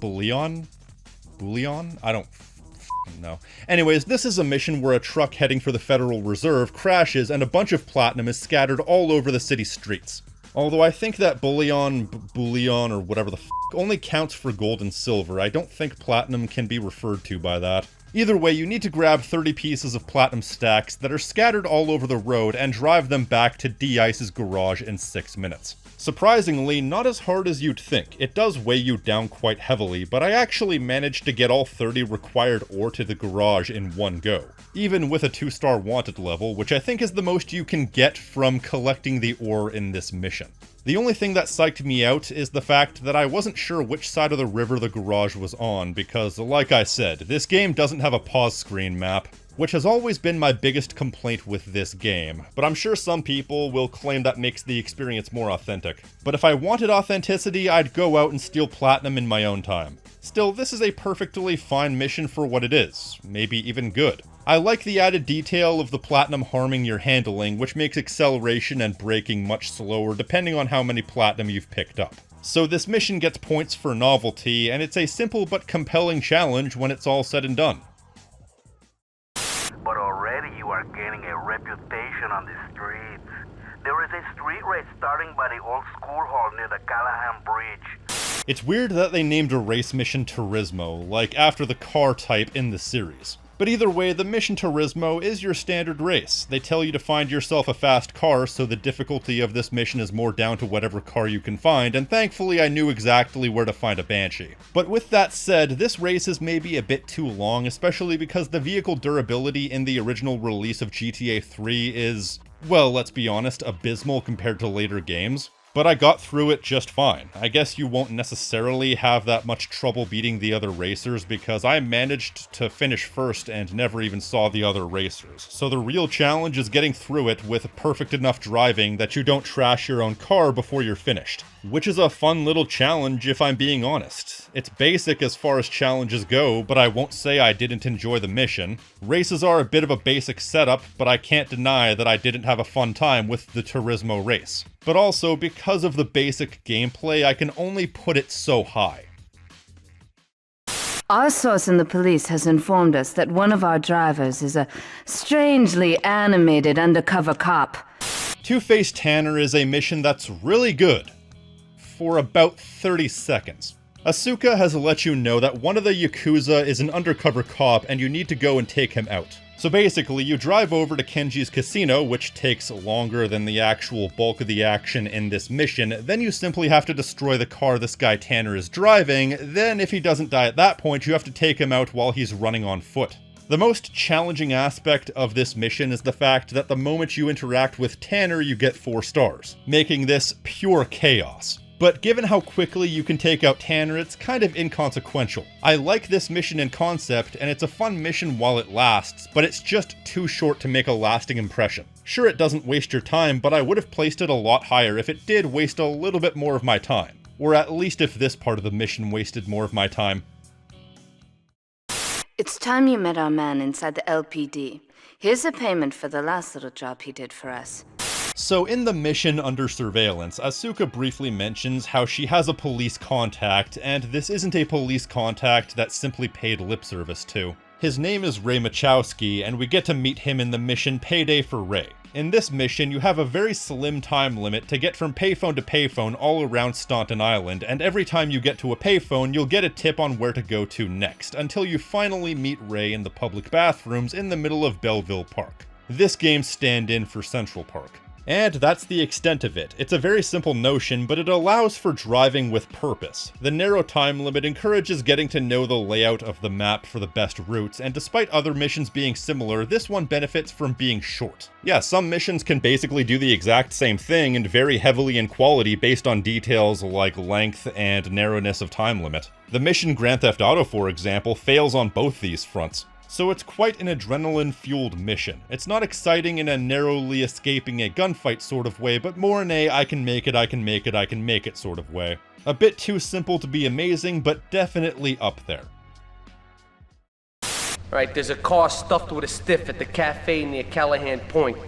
Bullion? Bullion? I don't know. Anyways, this is a mission where a truck heading for the Federal Reserve crashes and a bunch of platinum is scattered all over the city streets. Although I think that bullion, or whatever the only counts for gold and silver. I don't think platinum can be referred to by that. Either way, you need to grab 30 pieces of platinum stacks that are scattered all over the road and drive them back to D-Ice's garage in 6 minutes. Surprisingly, not as hard as you'd think. It does weigh you down quite heavily, but I actually managed to get all 30 required ore to the garage in one go. Even with a 2-star wanted level, which I think is the most you can get from collecting the ore in this mission. The only thing that psyched me out is the fact that I wasn't sure which side of the river the garage was on, because, like I said, this game doesn't have a pause screen map, which has always been my biggest complaint with this game, but I'm sure some people will claim that makes the experience more authentic. But if I wanted authenticity, I'd go out and steal platinum in my own time. Still, this is a perfectly fine mission for what it is, maybe even good. I like the added detail of the platinum harming your handling, which makes acceleration and braking much slower depending on how many platinum you've picked up. So this mission gets points for novelty, and it's a simple but compelling challenge when it's all said and done. But already you are gaining a reputation on the streets. There is a street race starting by the old school hall near the Callahan Bridge. It's weird that they named a race mission Turismo, like after the car type in the series. But either way, the mission Turismo is your standard race. They tell you to find yourself a fast car, so the difficulty of this mission is more down to whatever car you can find, and thankfully I knew exactly where to find a Banshee. But with that said, this race is maybe a bit too long, especially because the vehicle durability in the original release of GTA 3 is, well, let's be honest, abysmal compared to later games. But I got through it just fine. I guess you won't necessarily have that much trouble beating the other racers because I managed to finish first and never even saw the other racers. So the real challenge is getting through it with perfect enough driving that you don't trash your own car before you're finished. Which is a fun little challenge if I'm being honest. It's basic as far as challenges go, but I won't say I didn't enjoy the mission. Races are a bit of a basic setup, but I can't deny that I didn't have a fun time with the Turismo race. But also, because of the basic gameplay, I can only put it so high. Our source in the police has informed us that one of our drivers is a strangely animated undercover cop. Two-Face Tanner is a mission that's really good. For about 30 seconds. Asuka has let you know that one of the Yakuza is an undercover cop and you need to go and take him out. So basically, you drive over to Kenji's casino, which takes longer than the actual bulk of the action in this mission, then you simply have to destroy the car this guy Tanner is driving, then if he doesn't die at that point, you have to take him out while he's running on foot. The most challenging aspect of this mission is the fact that the moment you interact with Tanner, you get 4 stars, making this pure chaos. But given how quickly you can take out Tanner, it's kind of inconsequential. I like this mission in concept, and it's a fun mission while it lasts, but it's just too short to make a lasting impression. Sure, it doesn't waste your time, but I would have placed it a lot higher if it did waste a little bit more of my time. Or at least if this part of the mission wasted more of my time. It's time you met our man inside the LPD. Here's a payment for the last little job he did for us. So in the mission Under Surveillance, Asuka briefly mentions how she has a police contact, and this isn't a police contact that simply paid lip service to. His name is Ray Machowski, and we get to meet him in the mission Payday for Ray. In this mission, you have a very slim time limit to get from payphone to payphone all around Staunton Island, and every time you get to a payphone, you'll get a tip on where to go to next, until you finally meet Ray in the public bathrooms in the middle of Belleville Park. This game's stand-in for Central Park. And that's the extent of it. It's a very simple notion, but it allows for driving with purpose. The narrow time limit encourages getting to know the layout of the map for the best routes, and despite other missions being similar, this one benefits from being short. Yeah, some missions can basically do the exact same thing and vary heavily in quality based on details like length and narrowness of time limit. The mission Grand Theft Auto, for example, fails on both these fronts. So it's quite an adrenaline-fueled mission. It's not exciting in a narrowly escaping a gunfight sort of way, but more in a I can make it sort of way. A bit too simple to be amazing, but definitely up there. Alright, there's a car stuffed with a stiff at the cafe near Callahan Point.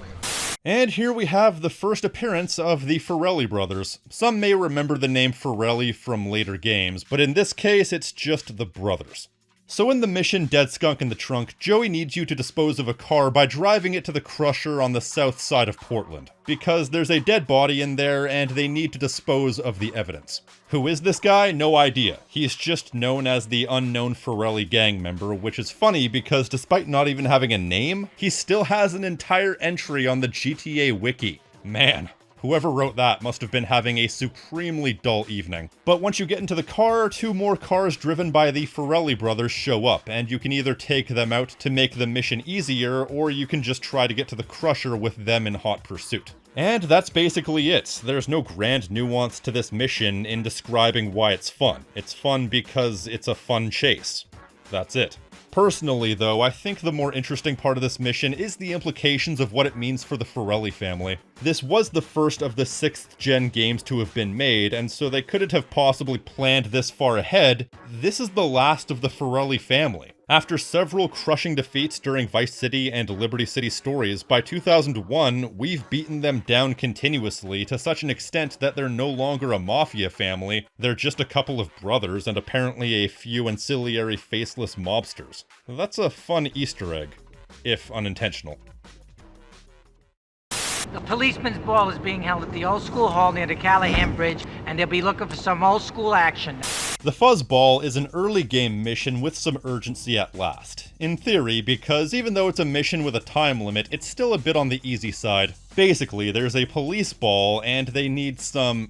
And here we have the first appearance of the Forelli brothers. Some may remember the name Forelli from later games, but in this case it's just the brothers. So in the mission Dead Skunk in the Trunk, Joey needs you to dispose of a car by driving it to the Crusher on the south side of Portland, because there's a dead body in there and they need to dispose of the evidence. Who is this guy? No idea. He's just known as the unknown Forelli gang member, which is funny because despite not even having a name, he still has an entire entry on the GTA wiki. Man. Whoever wrote that must have been having a supremely dull evening. But once you get into the car, 2 more cars driven by the Forelli brothers show up, and you can either take them out to make the mission easier, or you can just try to get to the Crusher with them in hot pursuit. And that's basically it. There's no grand nuance to this mission in describing why it's fun. It's fun because it's a fun chase. That's it. Personally, though, I think the more interesting part of this mission is the implications of what it means for the Forelli family. This was the first of the 6th gen games to have been made, and so they couldn't have possibly planned this far ahead. This is the last of the Forelli family. After several crushing defeats during Vice City and Liberty City stories, by 2001, we've beaten them down continuously to such an extent that they're no longer a mafia family, they're just a couple of brothers and apparently a few ancillary faceless mobsters. That's a fun Easter egg, if unintentional. The policeman's ball is being held at the old school hall near the Callahan Bridge, and they'll be looking for some old school action. The Fuzzball is an early game mission with some urgency at last. In theory, because even though it's a mission with a time limit, it's still a bit on the easy side. Basically, there's a police ball and they need some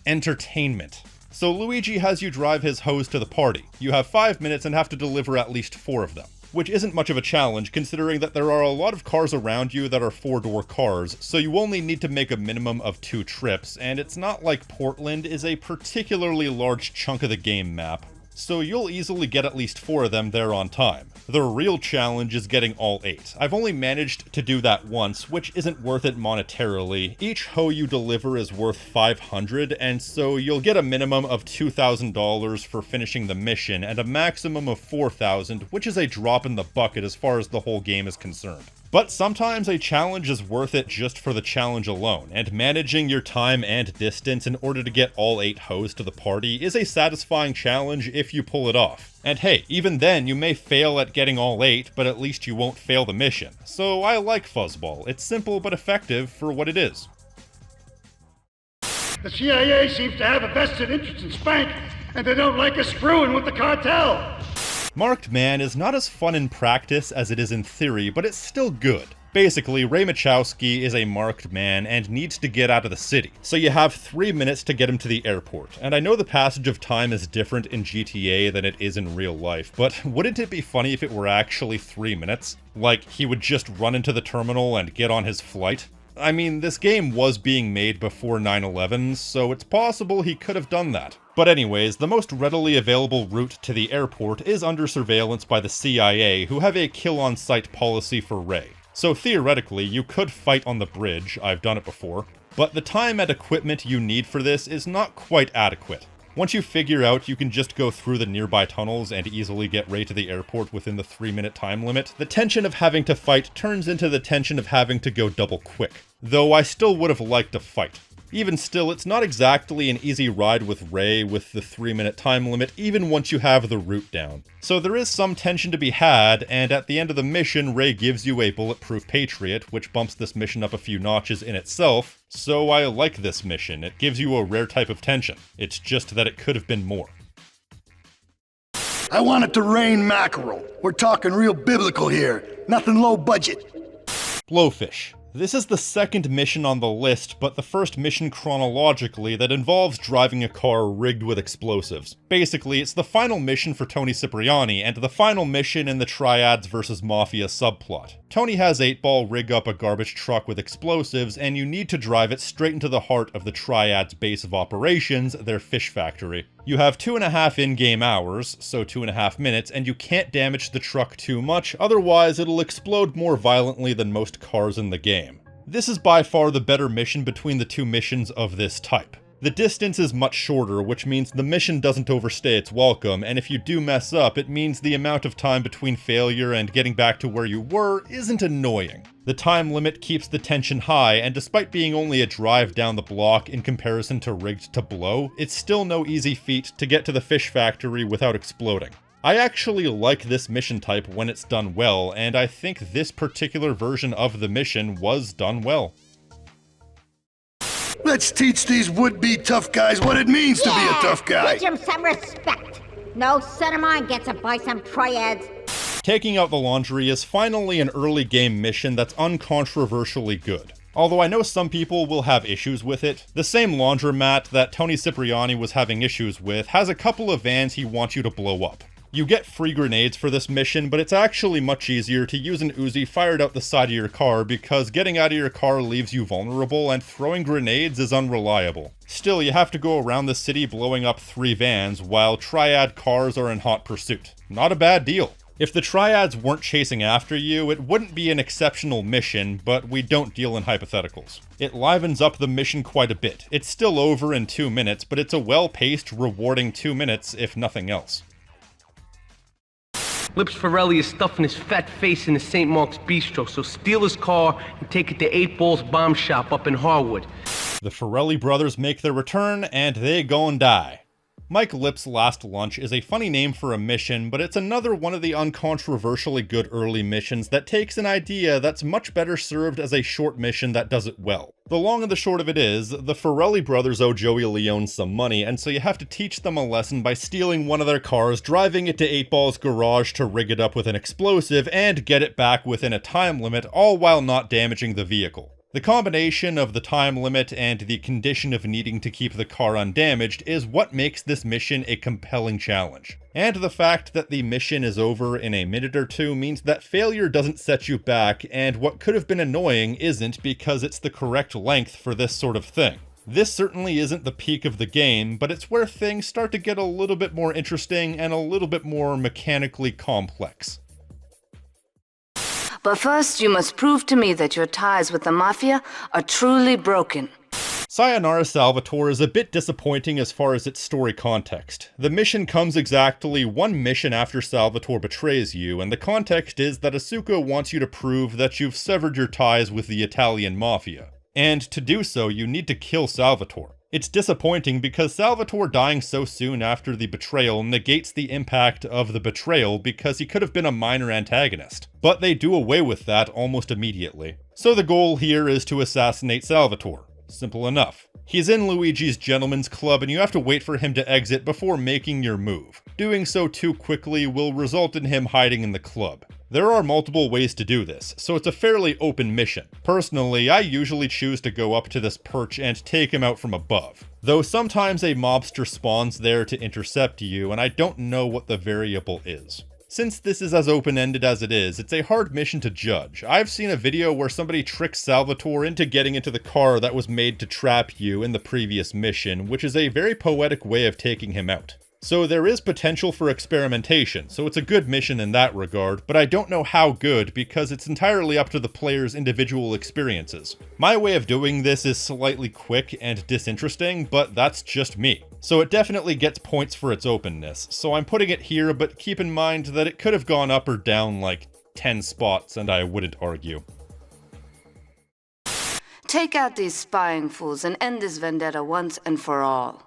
entertainment. So Luigi has you drive his hose to the party. You have 5 minutes and have to deliver at least 4 of them. Which isn't much of a challenge considering that there are a lot of cars around you that are 4-door cars, so you only need to make a minimum of 2 trips, and it's not like Portland is a particularly large chunk of the game map, so you'll easily get at least 4 of them there on time. The real challenge is getting all 8. I've only managed to do that once, which isn't worth it monetarily. Each hoe you deliver is worth $500, and so you'll get a minimum of $2,000 for finishing the mission, and a maximum of $4,000, which is a drop in the bucket as far as the whole game is concerned. But sometimes a challenge is worth it just for the challenge alone, and managing your time and distance in order to get all 8 hoes to the party is a satisfying challenge if you pull it off. And hey, even then you may fail at getting all 8, but at least you won't fail the mission. So I like Fuzzball. It's simple but effective for what it is. The CIA seems to have a vested interest in Spank, and they don't like us screwing with the cartel. Marked Man is not as fun in practice as it is in theory, but it's still good. Basically, Ray Machowski is a marked man and needs to get out of the city, so you have 3 minutes to get him to the airport. And I know the passage of time is different in GTA than it is in real life, but wouldn't it be funny if it were actually 3 minutes? Like, he would just run into the terminal and get on his flight? I mean, this game was being made before 9/11, so it's possible he could have done that. But anyways, the most readily available route to the airport is under surveillance by the CIA, who have a kill-on-sight policy for Ray. So theoretically, you could fight on the bridge, I've done it before, but the time and equipment you need for this is not quite adequate. Once you figure out you can just go through the nearby tunnels and easily get Ray to the airport within the 3-minute time limit, the tension of having to fight turns into the tension of having to go double quick. Though I still would have liked to fight. Even still, it's not exactly an easy ride with Ray with the 3-minute time limit, even once you have the route down. So there is some tension to be had, and at the end of the mission, Ray gives you a bulletproof Patriot, which bumps this mission up a few notches in itself. So I like this mission. It gives you a rare type of tension. It's just that it could have been more. I want it to rain mackerel. We're talking real biblical here. Nothing low budget. Blowfish. This is the second mission on the list, but the first mission chronologically that involves driving a car rigged with explosives. Basically, it's the final mission for Tony Cipriani, and the final mission in the Triads vs. Mafia subplot. Tony has 8-Ball rig up a garbage truck with explosives, and you need to drive it straight into the heart of the Triads' base of operations, their fish factory. You have 2.5 in-game hours, so 2.5 minutes, and you can't damage the truck too much, otherwise it'll explode more violently than most cars in the game. This is by far the better mission between the two missions of this type. The distance is much shorter, which means the mission doesn't overstay its welcome, and if you do mess up, it means the amount of time between failure and getting back to where you were isn't annoying. The time limit keeps the tension high, and despite being only a drive down the block in comparison to rigged to blow, it's still no easy feat to get to the fish factory without exploding. I actually like this mission type when it's done well, and I think this particular version of the mission was done well. Let's teach these would-be tough guys what it means to be a tough guy. Teach them some respect. No son of mine gets it by some triads. Taking out the laundry is finally an early game mission that's uncontroversially good. Although I know some people will have issues with it, the same laundromat that Tony Cipriani was having issues with has a couple of vans he wants you to blow up. You get free grenades for this mission, but it's actually much easier to use an Uzi fired out the side of your car because getting out of your car leaves you vulnerable and throwing grenades is unreliable. Still, you have to go around the city blowing up 3 vans while Triad cars are in hot pursuit. Not a bad deal. If the Triads weren't chasing after you, it wouldn't be an exceptional mission, but we don't deal in hypotheticals. It livens up the mission quite a bit. It's still over in 2 minutes, but it's a well-paced, rewarding 2 minutes if nothing else. Lips Forelli is stuffing his fat face in the St. Mark's Bistro, so steal his car and take it to 8-Ball's bomb shop up in Harwood. The Forelli brothers make their return, and they gon' die. Mike Lip's Last Lunch is a funny name for a mission, but it's another one of the uncontroversially good early missions that takes an idea that's much better served as a short mission that does it well. The long and the short of it is, the Forelli brothers owe Joey Leone some money, and so you have to teach them a lesson by stealing one of their cars, driving it to 8-Ball's garage to rig it up with an explosive, and get it back within a time limit, all while not damaging the vehicle. The combination of the time limit and the condition of needing to keep the car undamaged is what makes this mission a compelling challenge. And the fact that the mission is over in a minute or two means that failure doesn't set you back, and what could have been annoying isn't because it's the correct length for this sort of thing. This certainly isn't the peak of the game, but it's where things start to get a little bit more interesting and a little bit more mechanically complex. But first, you must prove to me that your ties with the Mafia are truly broken. Sayonara Salvatore is a bit disappointing as far as its story context. The mission comes exactly 1 mission after Salvatore betrays you, and the context is that Asuka wants you to prove that you've severed your ties with the Italian Mafia. And to do so, you need to kill Salvatore. It's disappointing because Salvatore dying so soon after the betrayal negates the impact of the betrayal because he could have been a minor antagonist. But they do away with that almost immediately. So the goal here is to assassinate Salvatore. Simple enough. He's in Luigi's Gentleman's Club and you have to wait for him to exit before making your move. Doing so too quickly will result in him hiding in the club. There are multiple ways to do this, so it's a fairly open mission. Personally, I usually choose to go up to this perch and take him out from above. Though sometimes a mobster spawns there to intercept you, and I don't know what the variable is. Since this is as open-ended as it is, it's a hard mission to judge. I've seen a video where somebody tricks Salvatore into getting into the car that was made to trap you in the previous mission, which is a very poetic way of taking him out. So there is potential for experimentation, so it's a good mission in that regard, but I don't know how good because it's entirely up to the player's individual experiences. My way of doing this is slightly quick and disinteresting, but that's just me. So it definitely gets points for its openness, so I'm putting it here, but keep in mind that it could have gone up or down like 10 spots and I wouldn't argue. Take out these spying fools and end this vendetta once and for all.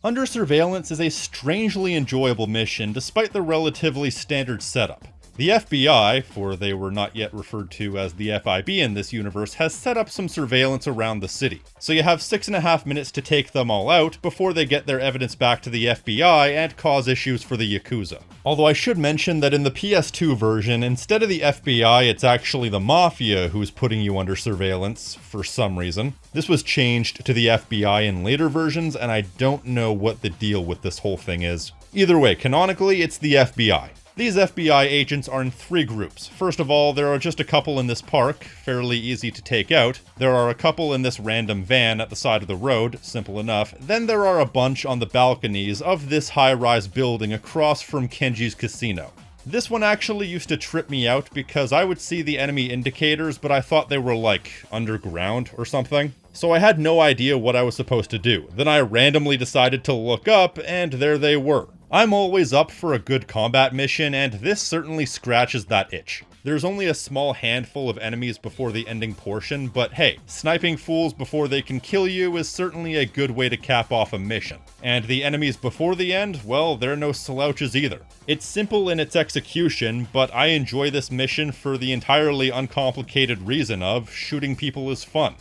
Under Surveillance is a strangely enjoyable mission despite the relatively standard setup. The FBI, for they were not yet referred to as the FIB in this universe, has set up some surveillance around the city. So you have 6.5 minutes to take them all out before they get their evidence back to the FBI and cause issues for the Yakuza. Although I should mention that in the PS2 version, instead of the FBI, it's actually the Mafia who's putting you under surveillance, for some reason. This was changed to the FBI in later versions, and I don't know what the deal with this whole thing is. Either way, canonically, it's the FBI. These FBI agents are in 3 groups. First of all, there are just a couple in this park, fairly easy to take out. There are a couple in this random van at the side of the road, simple enough. Then there are a bunch on the balconies of this high-rise building across from Kenji's casino. This one actually used to trip me out because I would see the enemy indicators, but I thought they were like underground or something. So I had no idea what I was supposed to do. Then I randomly decided to look up, and there they were. I'm always up for a good combat mission, and this certainly scratches that itch. There's only a small handful of enemies before the ending portion, but hey, sniping fools before they can kill you is certainly a good way to cap off a mission. And the enemies before the end, well, they're no slouches either. It's simple in its execution, but I enjoy this mission for the entirely uncomplicated reason of shooting people is fun.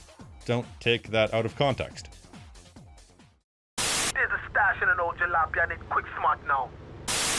Don't take that out of context. There's a stash in an old jalopy. I need quick smart now.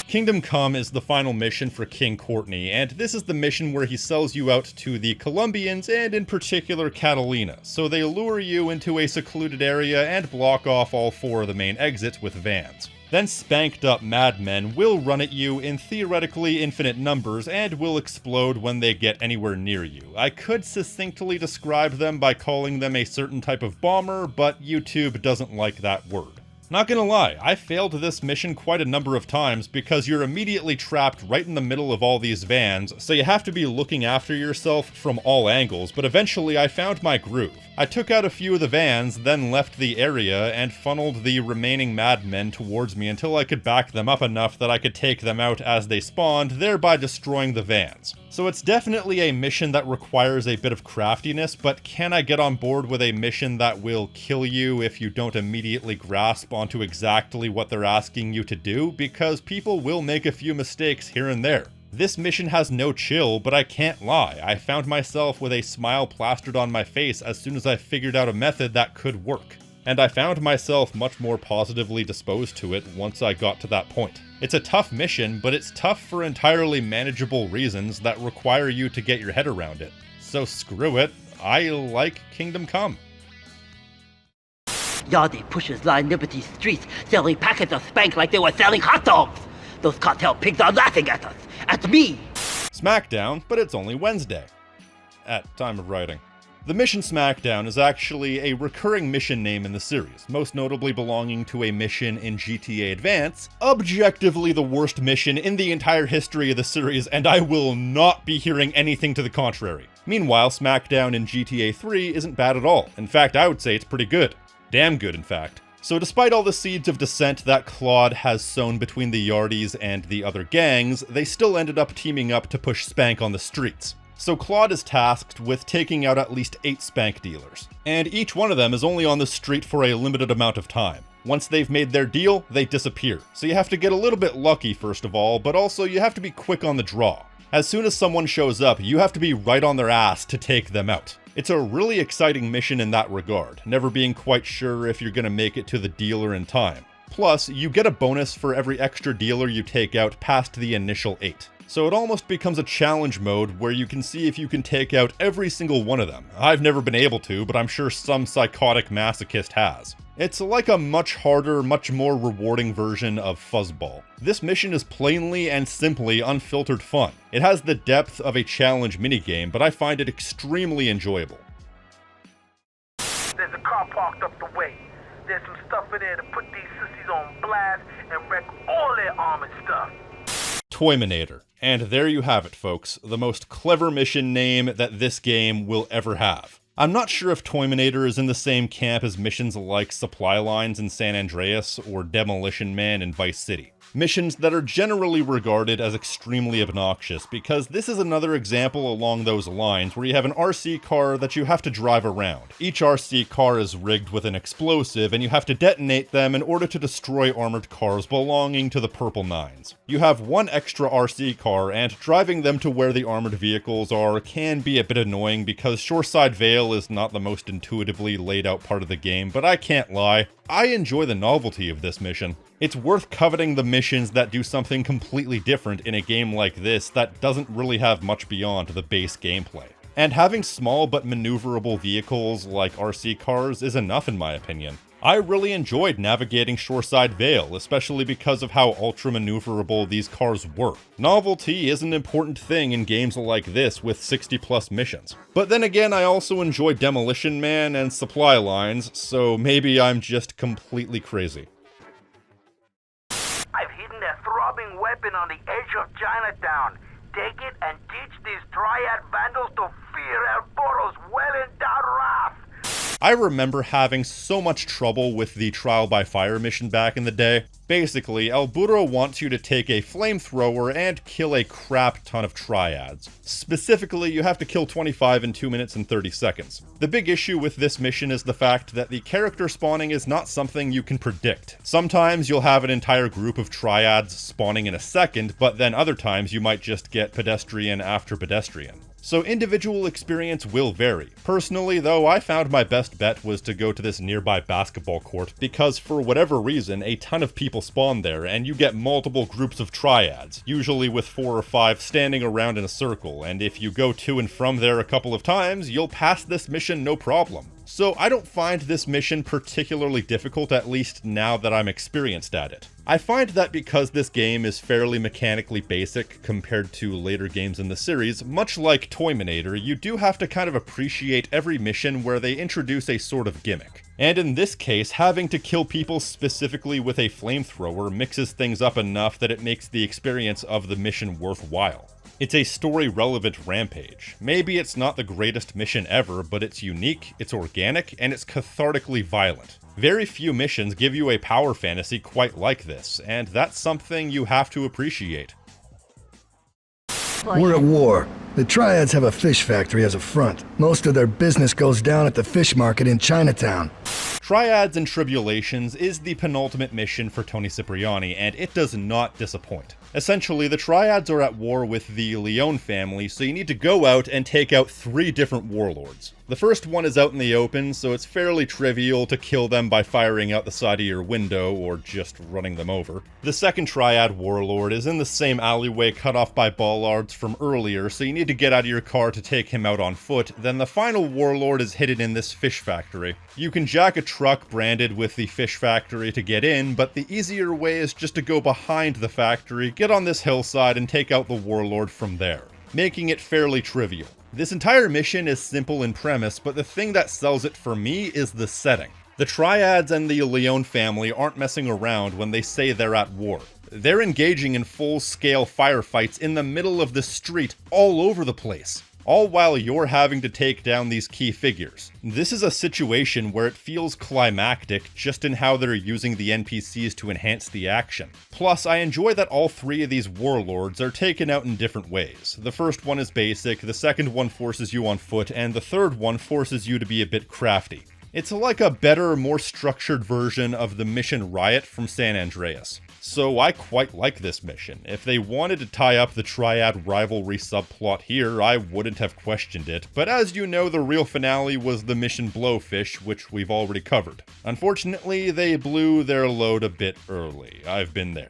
Kingdom Come is the final mission for King Courtney, and this is the mission where he sells you out to the Colombians and in particular Catalina, so they lure you into a secluded area and block off all 4 of the main exits with vans. Then spanked up madmen will run at you in theoretically infinite numbers and will explode when they get anywhere near you. I could succinctly describe them by calling them a certain type of bomber, but YouTube doesn't like that word. Not gonna lie, I failed this mission quite a number of times because you're immediately trapped right in the middle of all these vans, so you have to be looking after yourself from all angles, but eventually I found my groove. I took out a few of the vans, then left the area, and funneled the remaining madmen towards me until I could back them up enough that I could take them out as they spawned, thereby destroying the vans. So it's definitely a mission that requires a bit of craftiness, but can I get on board with a mission that will kill you if you don't immediately grasp onto exactly what they're asking you to do? Because people will make a few mistakes here and there. This mission has no chill, but I can't lie. I found myself with a smile plastered on my face as soon as I figured out a method that could work. And I found myself much more positively disposed to it once I got to that point. It's a tough mission, but it's tough for entirely manageable reasons that require you to get your head around it. So screw it, I like Kingdom Come. Yardy pushers line Liberty Street, selling packets of spank like they were selling hot dogs. Those cartel pigs are laughing at us. At me! SmackDown, but it's only Wednesday. At time of writing. The mission SmackDown is actually a recurring mission name in the series, most notably belonging to a mission in GTA Advance, objectively the worst mission in the entire history of the series, and I will not be hearing anything to the contrary. Meanwhile, SmackDown in GTA 3 isn't bad at all. In fact, I would say it's pretty good. Damn good, in fact. So despite all the seeds of dissent that Claude has sown between the Yardies and the other gangs, they still ended up teaming up to push Spank on the streets. So Claude is tasked with taking out at least 8 Spank dealers, and each one of them is only on the street for a limited amount of time. Once they've made their deal, they disappear. So you have to get a little bit lucky first of all, but also you have to be quick on the draw. As soon as someone shows up, you have to be right on their ass to take them out. It's a really exciting mission in that regard, never being quite sure if you're gonna make it to the dealer in time. Plus, you get a bonus for every extra dealer you take out past the initial 8. So it almost becomes a challenge mode where you can see if you can take out every single one of them. I've never been able to, but I'm sure some psychotic masochist has. It's like a much harder, much more rewarding version of Fuzzball. This mission is plainly and simply unfiltered fun. It has the depth of a challenge minigame, but I find it extremely enjoyable. There's a car parked up the way. There's some stuff in there to put these sissies on blast and wreck all their armored stuff. Toyminator. And there you have it, folks. The most clever mission name that this game will ever have. I'm not sure if Toyminator is in the same camp as missions like Supply Lines in San Andreas or Demolition Man in Vice City. Missions that are generally regarded as extremely obnoxious, because this is another example along those lines where you have an RC car that you have to drive around. Each RC car is rigged with an explosive, and you have to detonate them in order to destroy armored cars belonging to the Purple Nines. You have one extra RC car, and driving them to where the armored vehicles are can be a bit annoying because Shoreside Vale is not the most intuitively laid out part of the game, but I can't lie, I enjoy the novelty of this mission. It's worth coveting the missions that do something completely different in a game like this that doesn't really have much beyond the base gameplay. And having small but maneuverable vehicles like RC cars is enough in my opinion. I really enjoyed navigating Shoreside Vale, especially because of how ultra-maneuverable these cars were. Novelty is an important thing in games like this with 60+ missions. But then again, I also enjoy Demolition Man and Supply Lines, so maybe I'm just completely crazy. I've hidden a throbbing weapon on the edge of Chinatown. Take it and teach these triad vandals to fear El Burro's well-endowed wrath. I remember having so much trouble with the Trial by Fire mission back in the day. Basically, El Burro wants you to take a flamethrower and kill a crap ton of triads. Specifically, you have to kill 25 in 2 minutes and 30 seconds. The big issue with this mission is the fact that the character spawning is not something you can predict. Sometimes you'll have an entire group of triads spawning in a second, but then other times you might just get pedestrian after pedestrian. So individual experience will vary. Personally, though, I found my best bet was to go to this nearby basketball court because for whatever reason, a ton of people spawn there and you get multiple groups of triads, usually with 4 or 5 standing around in a circle, and if you go to and from there a couple of times, you'll pass this mission no problem. So I don't find this mission particularly difficult, at least now that I'm experienced at it. I find that because this game is fairly mechanically basic compared to later games in the series, much like Toyminator, you do have to kind of appreciate every mission where they introduce a sort of gimmick. And in this case, having to kill people specifically with a flamethrower mixes things up enough that it makes the experience of the mission worthwhile. It's a story-relevant rampage. Maybe it's not the greatest mission ever, but it's unique, it's organic, and it's cathartically violent. Very few missions give you a power fantasy quite like this, and that's something you have to appreciate. We're at war. The Triads have a fish factory as a front. Most of their business goes down at the fish market in Chinatown. Triads and Tribulations is the penultimate mission for Tony Cipriani, and it does not disappoint. Essentially, the Triads are at war with the Leone family, so you need to go out and take out 3 different warlords. The first one is out in the open, so it's fairly trivial to kill them by firing out the side of your window or just running them over. The second Triad warlord is in the same alleyway cut off by bollards from earlier, so you need to get out of your car to take him out on foot. Then the final warlord is hidden in this fish factory. You can jack a truck branded with the fish factory to get in, but the easier way is just to go behind the factory, get on this hillside, and take out the warlord from there, making it fairly trivial. This entire mission is simple in premise, but the thing that sells it for me is the setting. The Triads and the Leone family aren't messing around when they say they're at war. They're engaging in full-scale firefights in the middle of the street all over the place, all while you're having to take down these key figures. This is a situation where it feels climactic just in how they're using the NPCs to enhance the action. Plus, I enjoy that all 3 of these warlords are taken out in different ways. The first one is basic, the second one forces you on foot, and the third one forces you to be a bit crafty. It's like a better, more structured version of the mission Riot from San Andreas. So I quite like this mission. If they wanted to tie up the Triad rivalry subplot here, I wouldn't have questioned it, but as you know, the real finale was the mission Blowfish, which we've already covered. Unfortunately, they blew their load a bit early. I've been there.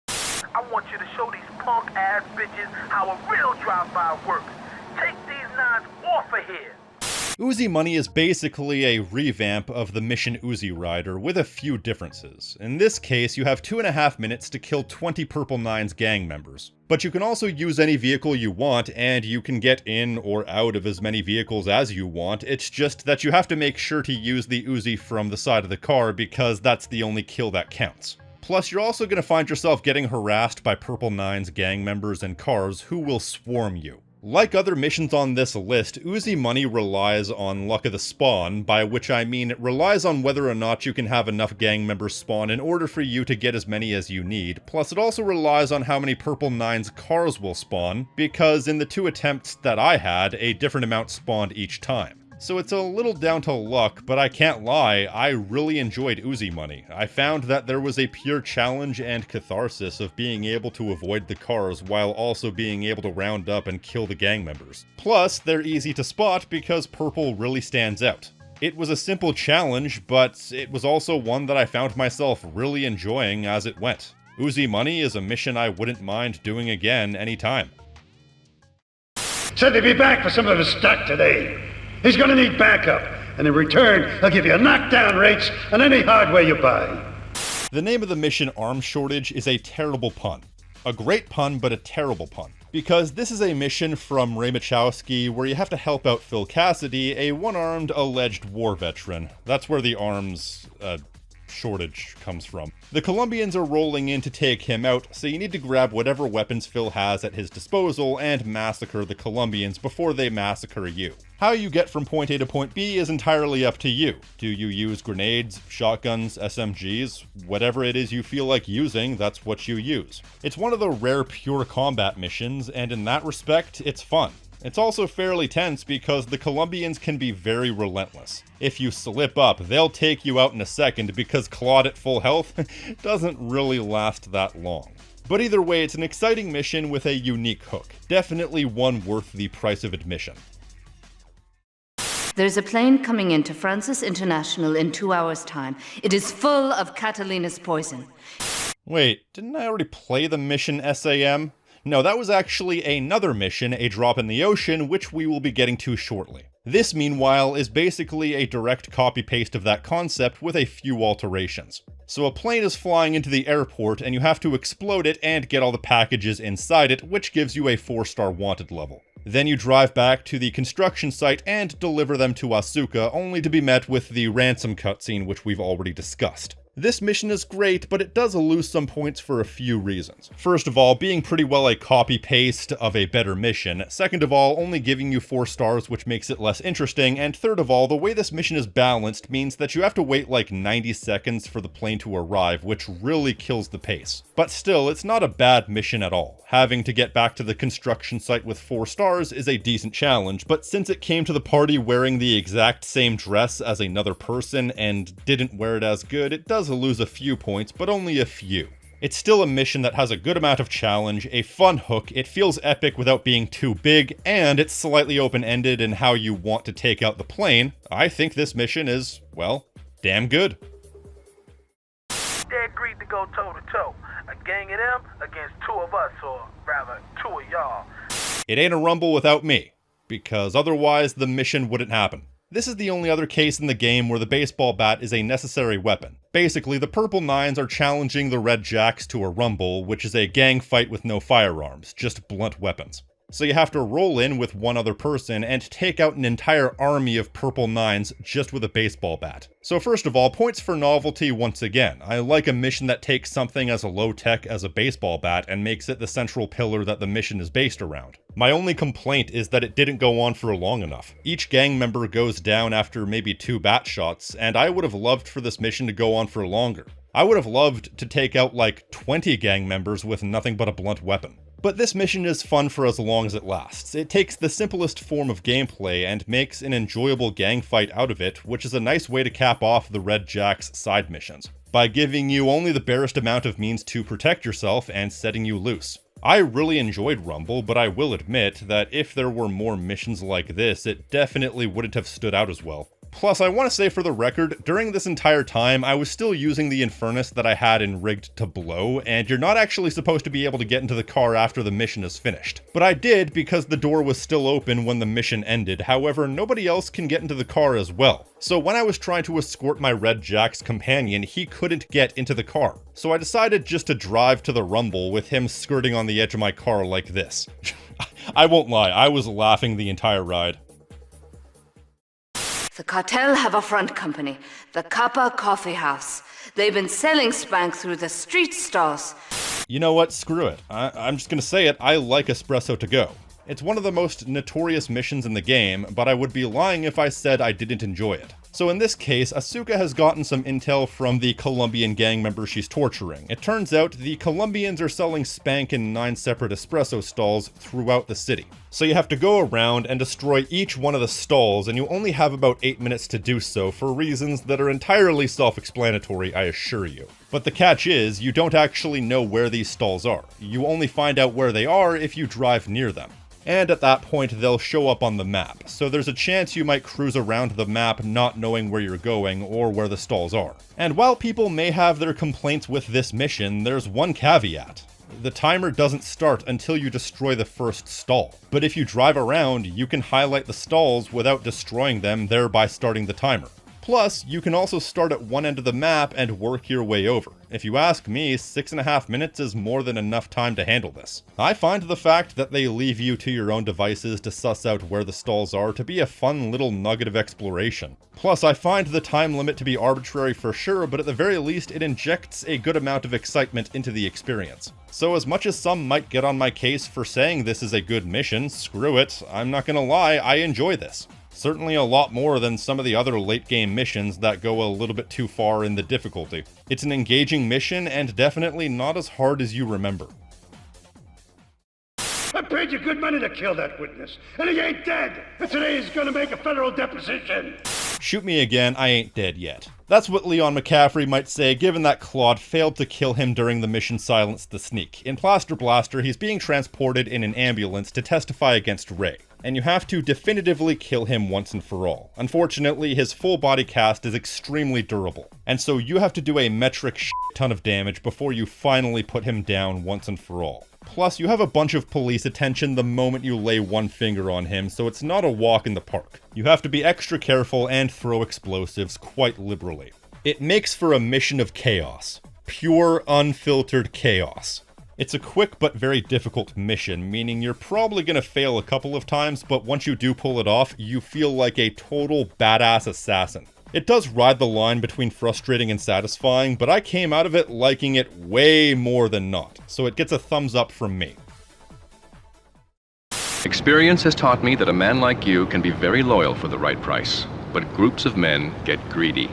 I want you to show these punk-ass bitches how a real drive-by works. Take these nines off of here. Uzi Money is basically a revamp of the Mission Uzi Rider with a few differences. In this case, you have 2.5 minutes to kill 20 Purple Nine's gang members. But you can also use any vehicle you want, and you can get in or out of as many vehicles as you want. It's just that you have to make sure to use the Uzi from the side of the car because that's the only kill that counts. Plus, you're also going to find yourself getting harassed by Purple Nine's gang members and cars who will swarm you. Like other missions on this list, Uzi Money relies on luck of the spawn, by which I mean it relies on whether or not you can have enough gang members spawn in order for you to get as many as you need, plus it also relies on how many Purple 9's cars will spawn, because in the 2 attempts that I had, a different amount spawned each time. So it's a little down to luck, but I can't lie, I really enjoyed Uzi Money. I found that there was a pure challenge and catharsis of being able to avoid the cars while also being able to round up and kill the gang members. Plus, they're easy to spot because purple really stands out. It was a simple challenge, but it was also one that I found myself really enjoying as it went. Uzi Money is a mission I wouldn't mind doing again anytime. Said they'd be back for some of his stock today. He's gonna need backup, and in return, I'll give you knockdown rates on any hardware you buy. The name of the mission, Arms Shortage, is a terrible pun. A great pun, but a terrible pun. Because this is a mission from Ray Machowski where you have to help out Phil Cassidy, a one-armed alleged war veteran. That's where the arms, shortage comes from. The Colombians are rolling in to take him out, so you need to grab whatever weapons Phil has at his disposal and massacre the Colombians before they massacre you. How you get from point A to point B is entirely up to you. Do you use grenades, shotguns, SMGs? Whatever it is you feel like using, that's what you use. It's one of the rare pure combat missions, and in that respect, it's fun. It's also fairly tense because the Colombians can be very relentless. If you slip up, they'll take you out in a second because Claude at full health doesn't really last that long. But either way, it's an exciting mission with a unique hook. Definitely one worth the price of admission. There's a plane coming into Francis International in 2 hours' time. It is full of Catalina's poison. Wait, didn't I already play the mission SAM? No, that was actually another mission, A Drop in the Ocean, which we will be getting to shortly. This, meanwhile, is basically a direct copy-paste of that concept with a few alterations. So a plane is flying into the airport, and you have to explode it and get all the packages inside it, which gives you a 4-star wanted level. Then you drive back to the construction site and deliver them to Asuka, only to be met with the ransom cutscene, which we've already discussed. This mission is great, but it does lose some points for a few reasons. First of all, being pretty well a copy-paste of a better mission. Second of all, only giving you 4 stars, which makes it less interesting. And third of all, the way this mission is balanced means that you have to wait like 90 seconds for the plane to arrive, which really kills the pace. But still, it's not a bad mission at all. Having to get back to the construction site with 4 stars is a decent challenge, but since it came to the party wearing the exact same dress as another person and didn't wear it as good, it does lose a few points, but only a few. It's still a mission that has a good amount of challenge, a fun hook, it feels epic without being too big, and it's slightly open-ended in how you want to take out the plane. I think this mission is, well, damn good. They agreed to go toe-to-toe. A gang of them against 2 of us, or rather, 2 of y'all. It ain't a rumble without me, because otherwise the mission wouldn't happen. This is the only other case in the game where the baseball bat is a necessary weapon. Basically, the Purple 9s are challenging the Red Jacks to a rumble, which is a gang fight with no firearms, just blunt weapons. So you have to roll in with one other person and take out an entire army of Purple 9s just with a baseball bat. So first of all, points for novelty once again. I like a mission that takes something as low-tech as a baseball bat and makes it the central pillar that the mission is based around. My only complaint is that it didn't go on for long enough. Each gang member goes down after maybe 2 bat shots, and I would have loved for this mission to go on for longer. I would have loved to take out like 20 gang members with nothing but a blunt weapon. But this mission is fun for as long as it lasts. It takes the simplest form of gameplay and makes an enjoyable gang fight out of it, which is a nice way to cap off the Red Jack's side missions, by giving you only the barest amount of means to protect yourself and setting you loose. I really enjoyed Rumble, but I will admit that if there were more missions like this, it definitely wouldn't have stood out as well. Plus, I want to say for the record, during this entire time, I was still using the Infernus that I had in Rigged to Blow, and you're not actually supposed to be able to get into the car after the mission is finished. But I did because the door was still open when the mission ended, however, nobody else can get into the car as well. So when I was trying to escort my Red Jack's companion, he couldn't get into the car. So I decided just to drive to the Rumble with him skirting on the edge of my car like this. I won't lie, I was laughing the entire ride. The cartel have a front company, the Kappa Coffee House. They've been selling Spank through the street stalls. You know what? Screw it. I'm just gonna say it. I like espresso to go. It's one of the most notorious missions in the game, but I would be lying if I said I didn't enjoy it. So in this case, Asuka has gotten some intel from the Colombian gang member she's torturing. It turns out the Colombians are selling spank in 9 separate espresso stalls throughout the city. So you have to go around and destroy each one of the stalls, and you only have about 8 minutes to do so for reasons that are entirely self-explanatory, I assure you. But the catch is, you don't actually know where these stalls are. You only find out where they are if you drive near them. And at that point they'll show up on the map, so there's a chance you might cruise around the map not knowing where you're going or where the stalls are. And while people may have their complaints with this mission, there's one caveat. The timer doesn't start until you destroy the first stall. But if you drive around, you can highlight the stalls without destroying them, thereby starting the timer. Plus, you can also start at one end of the map and work your way over. If you ask me, 6.5 minutes is more than enough time to handle this. I find the fact that they leave you to your own devices to suss out where the stalls are to be a fun little nugget of exploration. Plus, I find the time limit to be arbitrary for sure, but at the very least it injects a good amount of excitement into the experience. So as much as some might get on my case for saying this is a good mission, screw it, I'm not gonna lie, I enjoy this. Certainly a lot more than some of the other late game missions that go a little bit too far in the difficulty. It's an engaging mission and definitely not as hard as you remember. I paid you good money to kill that witness, and he ain't dead! And today he's gonna make a federal deposition! Shoot me again, I ain't dead yet. That's what Leon McCaffrey might say given that Claude failed to kill him during the mission Silence the Sneak. In Plaster Blaster, he's being transported in an ambulance to testify against Ray, and you have to definitively kill him once and for all. Unfortunately, his full body cast is extremely durable, and so you have to do a metric ton of damage before you finally put him down once and for all. Plus, you have a bunch of police attention the moment you lay one finger on him, so it's not a walk in the park. You have to be extra careful and throw explosives quite liberally. It makes for a mission of chaos. Pure, unfiltered chaos. It's a quick but very difficult mission, meaning you're probably gonna fail a couple of times, but once you do pull it off, you feel like a total badass assassin. It does ride the line between frustrating and satisfying, but I came out of it liking it way more than not, so it gets a thumbs up from me. Experience has taught me that a man like you can be very loyal for the right price, but groups of men get greedy.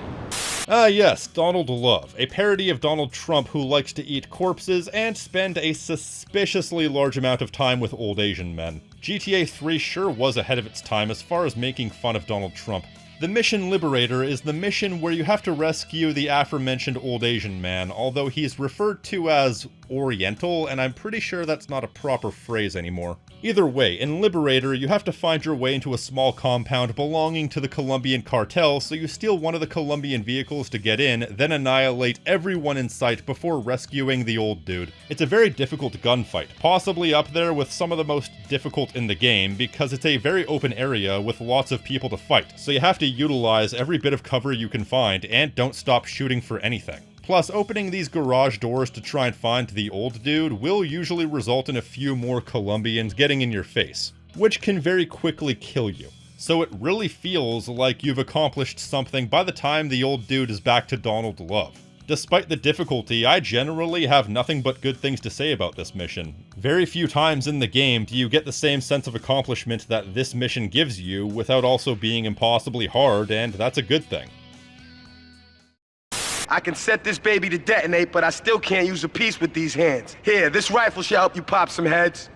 Ah yes, Donald Love, a parody of Donald Trump who likes to eat corpses and spend a suspiciously large amount of time with old Asian men. GTA 3 sure was ahead of its time as far as making fun of Donald Trump. The Mission Liberator is the mission where you have to rescue the aforementioned old Asian man, although he's referred to as Oriental, and I'm pretty sure that's not a proper phrase anymore. Either way, in Liberator, you have to find your way into a small compound belonging to the Colombian cartel, so you steal one of the Colombian vehicles to get in, then annihilate everyone in sight before rescuing the old dude. It's a very difficult gunfight, possibly up there with some of the most difficult in the game, because it's a very open area with lots of people to fight, so you have to utilize every bit of cover you can find, and don't stop shooting for anything. Plus, opening these garage doors to try and find the old dude will usually result in a few more Colombians getting in your face, which can very quickly kill you. So it really feels like you've accomplished something by the time the old dude is back to Donald Love. Despite the difficulty, I generally have nothing but good things to say about this mission. Very few times in the game do you get the same sense of accomplishment that this mission gives you without also being impossibly hard, and that's a good thing. I can set this baby to detonate, but I still can't use a piece with these hands. Here, this rifle shall help you pop some heads.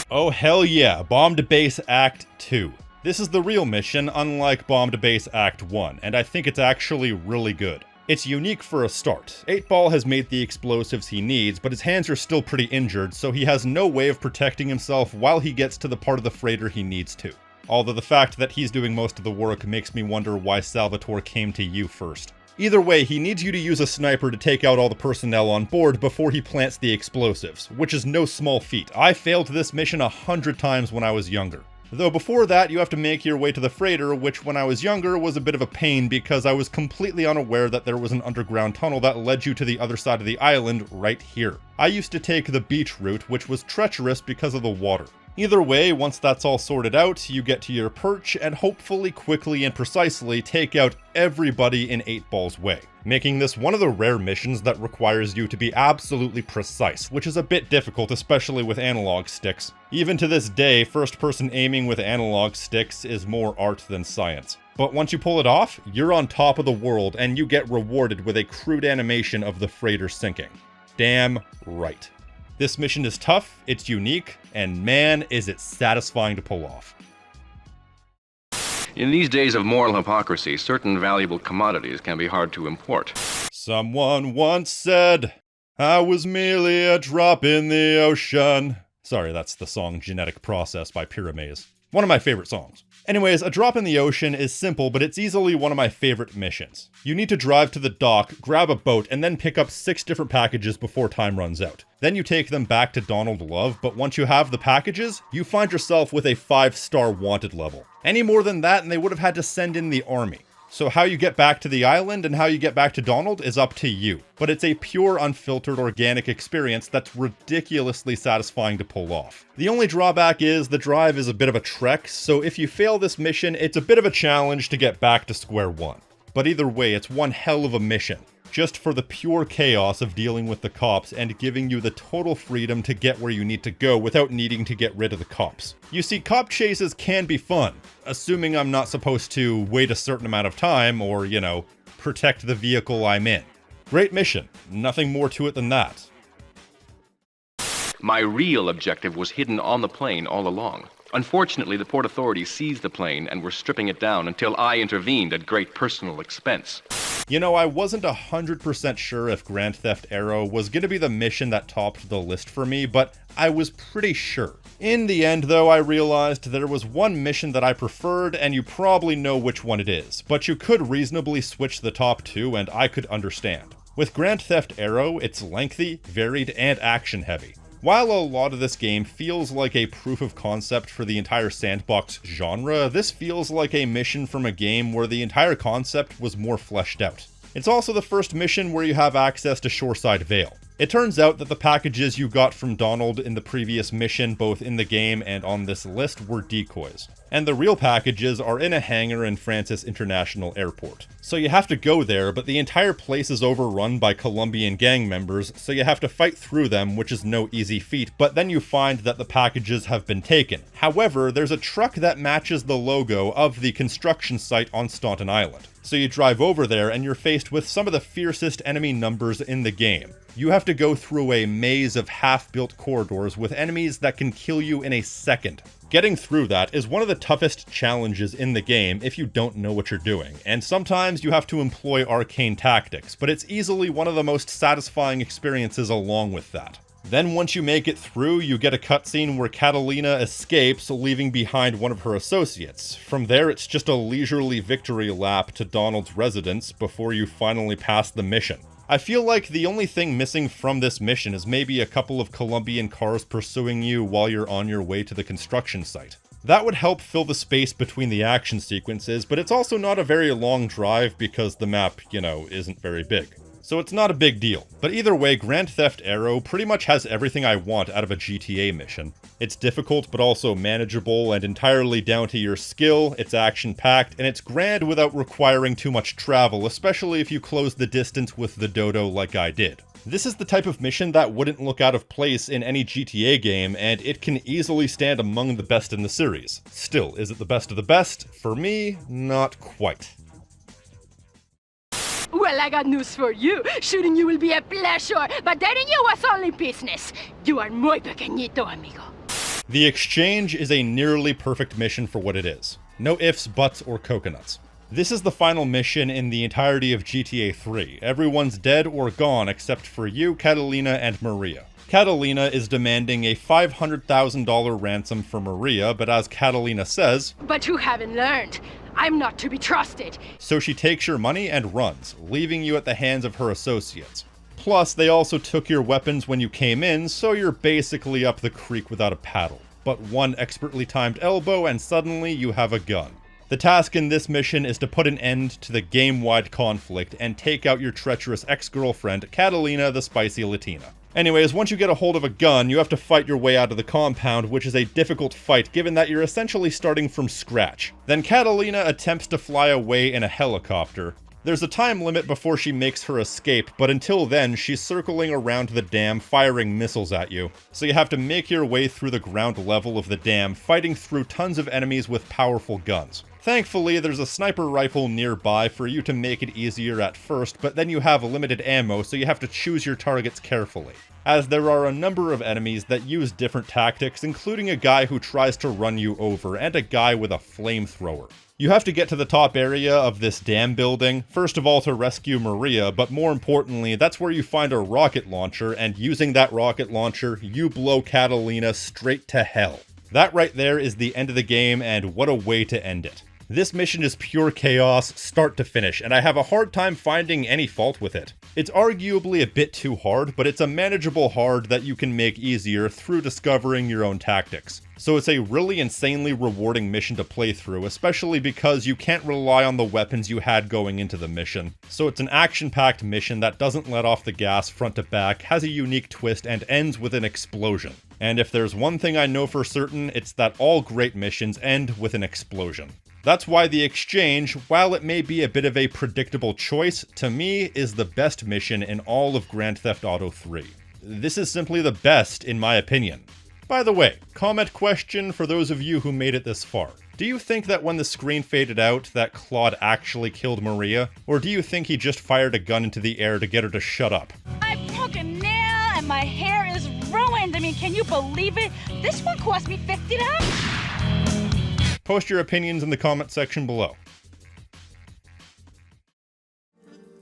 Oh hell yeah, Bomb to Base Act 2. This is the real mission, unlike Bomb to Base Act 1, and I think it's actually really good. It's unique for a start. 8-Ball has made the explosives he needs, but his hands are still pretty injured, so he has no way of protecting himself while he gets to the part of the freighter he needs to. Although the fact that he's doing most of the work makes me wonder why Salvatore came to you first. Either way, he needs you to use a sniper to take out all the personnel on board before he plants the explosives, which is no small feat. I failed this mission 100 times when I was younger. Though before that, you have to make your way to the freighter, which when I was younger was a bit of a pain because I was completely unaware that there was an underground tunnel that led you to the other side of the island right here. I used to take the beach route, which was treacherous because of the water. Either way, once that's all sorted out, you get to your perch and hopefully quickly and precisely take out everybody in 8 Ball's way, making this one of the rare missions that requires you to be absolutely precise, which is a bit difficult, especially with analog sticks. Even to this day, first-person aiming with analog sticks is more art than science. But once you pull it off, you're on top of the world and you get rewarded with a crude animation of the freighter sinking. Damn right. This mission is tough, it's unique, and man, is it satisfying to pull off. In these days of moral hypocrisy, certain valuable commodities can be hard to import. Someone once said, I was merely a drop in the ocean. Sorry, that's the song Genetic Process by Pyramaze. One of my favorite songs. Anyways, a drop in the ocean is simple, but it's easily one of my favorite missions. You need to drive to the dock, grab a boat, and then pick up 6 different packages before time runs out. Then you take them back to Donald Love, but once you have the packages, you find yourself with a 5-star wanted level. Any more than that and they would have had to send in the army. So how you get back to the island and how you get back to Donald is up to you. But it's a pure, unfiltered, organic experience that's ridiculously satisfying to pull off. The only drawback is the drive is a bit of a trek, so if you fail this mission, it's a bit of a challenge to get back to square one. But either way, it's one hell of a mission. Just for the pure chaos of dealing with the cops and giving you the total freedom to get where you need to go without needing to get rid of the cops. You see, cop chases can be fun, assuming I'm not supposed to wait a certain amount of time or, protect the vehicle I'm in. Great mission, nothing more to it than that. My real objective was hidden on the plane all along. Unfortunately, the Port Authority seized the plane and were stripping it down until I intervened at great personal expense. I wasn't 100% sure if Grand Theft Aero was going to be the mission that topped the list for me, but I was pretty sure. In the end, though, I realized there was one mission that I preferred, and you probably know which one it is, but you could reasonably switch the top 2 and I could understand. With Grand Theft Aero, it's lengthy, varied, and action-heavy. While a lot of this game feels like a proof of concept for the entire sandbox genre, this feels like a mission from a game where the entire concept was more fleshed out. It's also the first mission where you have access to Shoreside Vale. It turns out that the packages you got from Donald in the previous mission, both in the game and on this list, were decoys. And the real packages are in a hangar in Francis International Airport. So you have to go there, but the entire place is overrun by Colombian gang members, so you have to fight through them, which is no easy feat, but then you find that the packages have been taken. However, there's a truck that matches the logo of the construction site on Staunton Island. So you drive over there and you're faced with some of the fiercest enemy numbers in the game. You have to go through a maze of half-built corridors with enemies that can kill you in a second. Getting through that is one of the toughest challenges in the game if you don't know what you're doing, and sometimes you have to employ arcane tactics, but it's easily one of the most satisfying experiences along with that. Then once you make it through, you get a cutscene where Catalina escapes, leaving behind one of her associates. From there, it's just a leisurely victory lap to Donald's residence before you finally pass the mission. I feel like the only thing missing from this mission is maybe a couple of Colombian cars pursuing you while you're on your way to the construction site. That would help fill the space between the action sequences, but it's also not a very long drive because the map, isn't very big. So it's not a big deal. But either way, Grand Theft Aero pretty much has everything I want out of a GTA mission. It's difficult but also manageable and entirely down to your skill, it's action-packed, and it's grand without requiring too much travel, especially if you close the distance with the dodo like I did. This is the type of mission that wouldn't look out of place in any GTA game, and it can easily stand among the best in the series. Still, is it the best of the best? For me, not quite. Well, I got news for you. Shooting you will be a pleasure, but dating you was only business. You are muy pequeñito, amigo. The Exchange is a nearly perfect mission for what it is. No ifs, buts, or coconuts. This is the final mission in the entirety of GTA 3. Everyone's dead or gone except for you, Catalina, and Maria. Catalina is demanding a $500,000 ransom for Maria, but as Catalina says, "But you haven't learned. I'm not to be trusted." So she takes your money and runs, leaving you at the hands of her associates. Plus, they also took your weapons when you came in, so you're basically up the creek without a paddle. But one expertly timed elbow and suddenly you have a gun. The task in this mission is to put an end to the game-wide conflict and take out your treacherous ex-girlfriend, Catalina the Spicy Latina. Anyways, once you get a hold of a gun, you have to fight your way out of the compound, which is a difficult fight given that you're essentially starting from scratch. Then Catalina attempts to fly away in a helicopter. There's a time limit before she makes her escape, but until then, she's circling around the dam firing missiles at you. So you have to make your way through the ground level of the dam, fighting through tons of enemies with powerful guns. Thankfully, there's a sniper rifle nearby for you to make it easier at first, but then you have limited ammo, so you have to choose your targets carefully, as there are a number of enemies that use different tactics, including a guy who tries to run you over, and a guy with a flamethrower. You have to get to the top area of this dam building, first of all to rescue Maria, but more importantly, that's where you find a rocket launcher, and using that rocket launcher, you blow Catalina straight to hell. That right there is the end of the game, and what a way to end it. This mission is pure chaos, start to finish, and I have a hard time finding any fault with it. It's arguably a bit too hard, but it's a manageable hard that you can make easier through discovering your own tactics. So it's a really insanely rewarding mission to play through, especially because you can't rely on the weapons you had going into the mission. So it's an action-packed mission that doesn't let off the gas front to back, has a unique twist, and ends with an explosion. And if there's one thing I know for certain, it's that all great missions end with an explosion. That's why The Exchange, while it may be a bit of a predictable choice, to me is the best mission in all of Grand Theft Auto 3. This is simply the best, in my opinion. By the way, comment question for those of you who made it this far. Do you think that when the screen faded out that Claude actually killed Maria? Or do you think he just fired a gun into the air to get her to shut up? I broke a nail and my hair is ruined. I mean, can you believe it? This one cost me $50. Post your opinions in the comment section below.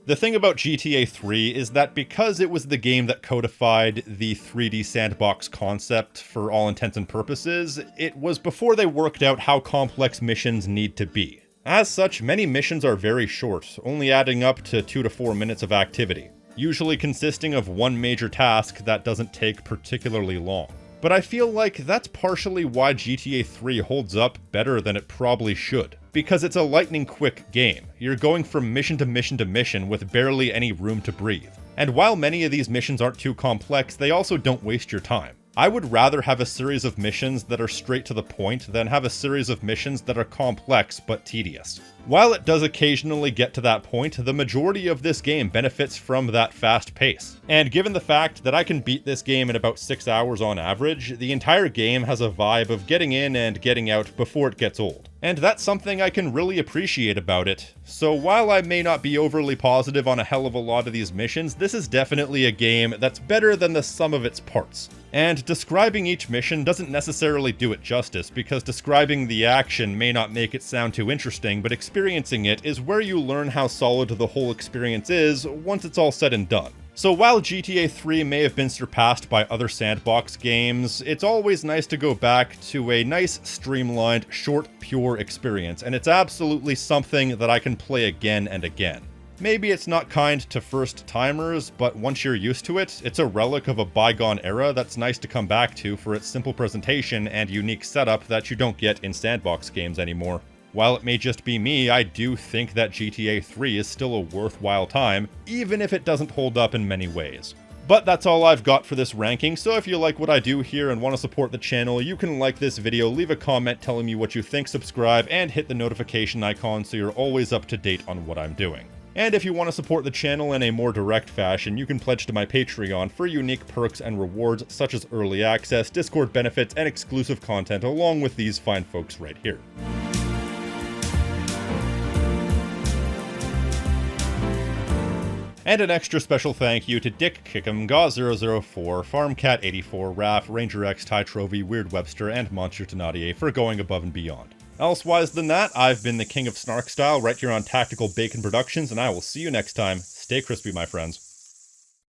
The thing about GTA 3 is that because it was the game that codified the 3D sandbox concept for all intents and purposes, it was before they worked out how complex missions need to be. As such, many missions are very short, only adding up to 2 to 4 minutes of activity, usually consisting of one major task that doesn't take particularly long. But I feel like that's partially why GTA 3 holds up better than it probably should. Because it's a lightning-quick game. You're going from mission to mission to mission with barely any room to breathe. And while many of these missions aren't too complex, they also don't waste your time. I would rather have a series of missions that are straight to the point than have a series of missions that are complex but tedious. While it does occasionally get to that point, the majority of this game benefits from that fast pace. And given the fact that I can beat this game in about 6 hours on average, the entire game has a vibe of getting in and getting out before it gets old. And that's something I can really appreciate about it. So while I may not be overly positive on a hell of a lot of these missions, this is definitely a game that's better than the sum of its parts. And describing each mission doesn't necessarily do it justice, because describing the action may not make it sound too interesting, but experiencing it is where you learn how solid the whole experience is once it's all said and done. So while GTA 3 may have been surpassed by other sandbox games, it's always nice to go back to a nice, streamlined, short, pure experience, and it's absolutely something that I can play again and again. Maybe it's not kind to first-timers, but once you're used to it, it's a relic of a bygone era that's nice to come back to for its simple presentation and unique setup that you don't get in sandbox games anymore. While it may just be me, I do think that GTA 3 is still a worthwhile time, even if it doesn't hold up in many ways. But that's all I've got for this ranking, so if you like what I do here and want to support the channel, you can like this video, leave a comment telling me what you think, subscribe, and hit the notification icon so you're always up to date on what I'm doing. And if you want to support the channel in a more direct fashion, you can pledge to my Patreon for unique perks and rewards such as early access, Discord benefits, and exclusive content along with these fine folks right here. And an extra special thank you to Dick Kickham, Gaw004, FarmCat84, Raph, Ranger X, Ty Trovy, Weird Webster, and Monster Thenardier for going above and beyond. Elsewise than that, I've been the King of Snark Style right here on Tactical Bacon Productions, and I will see you next time. Stay crispy, my friends.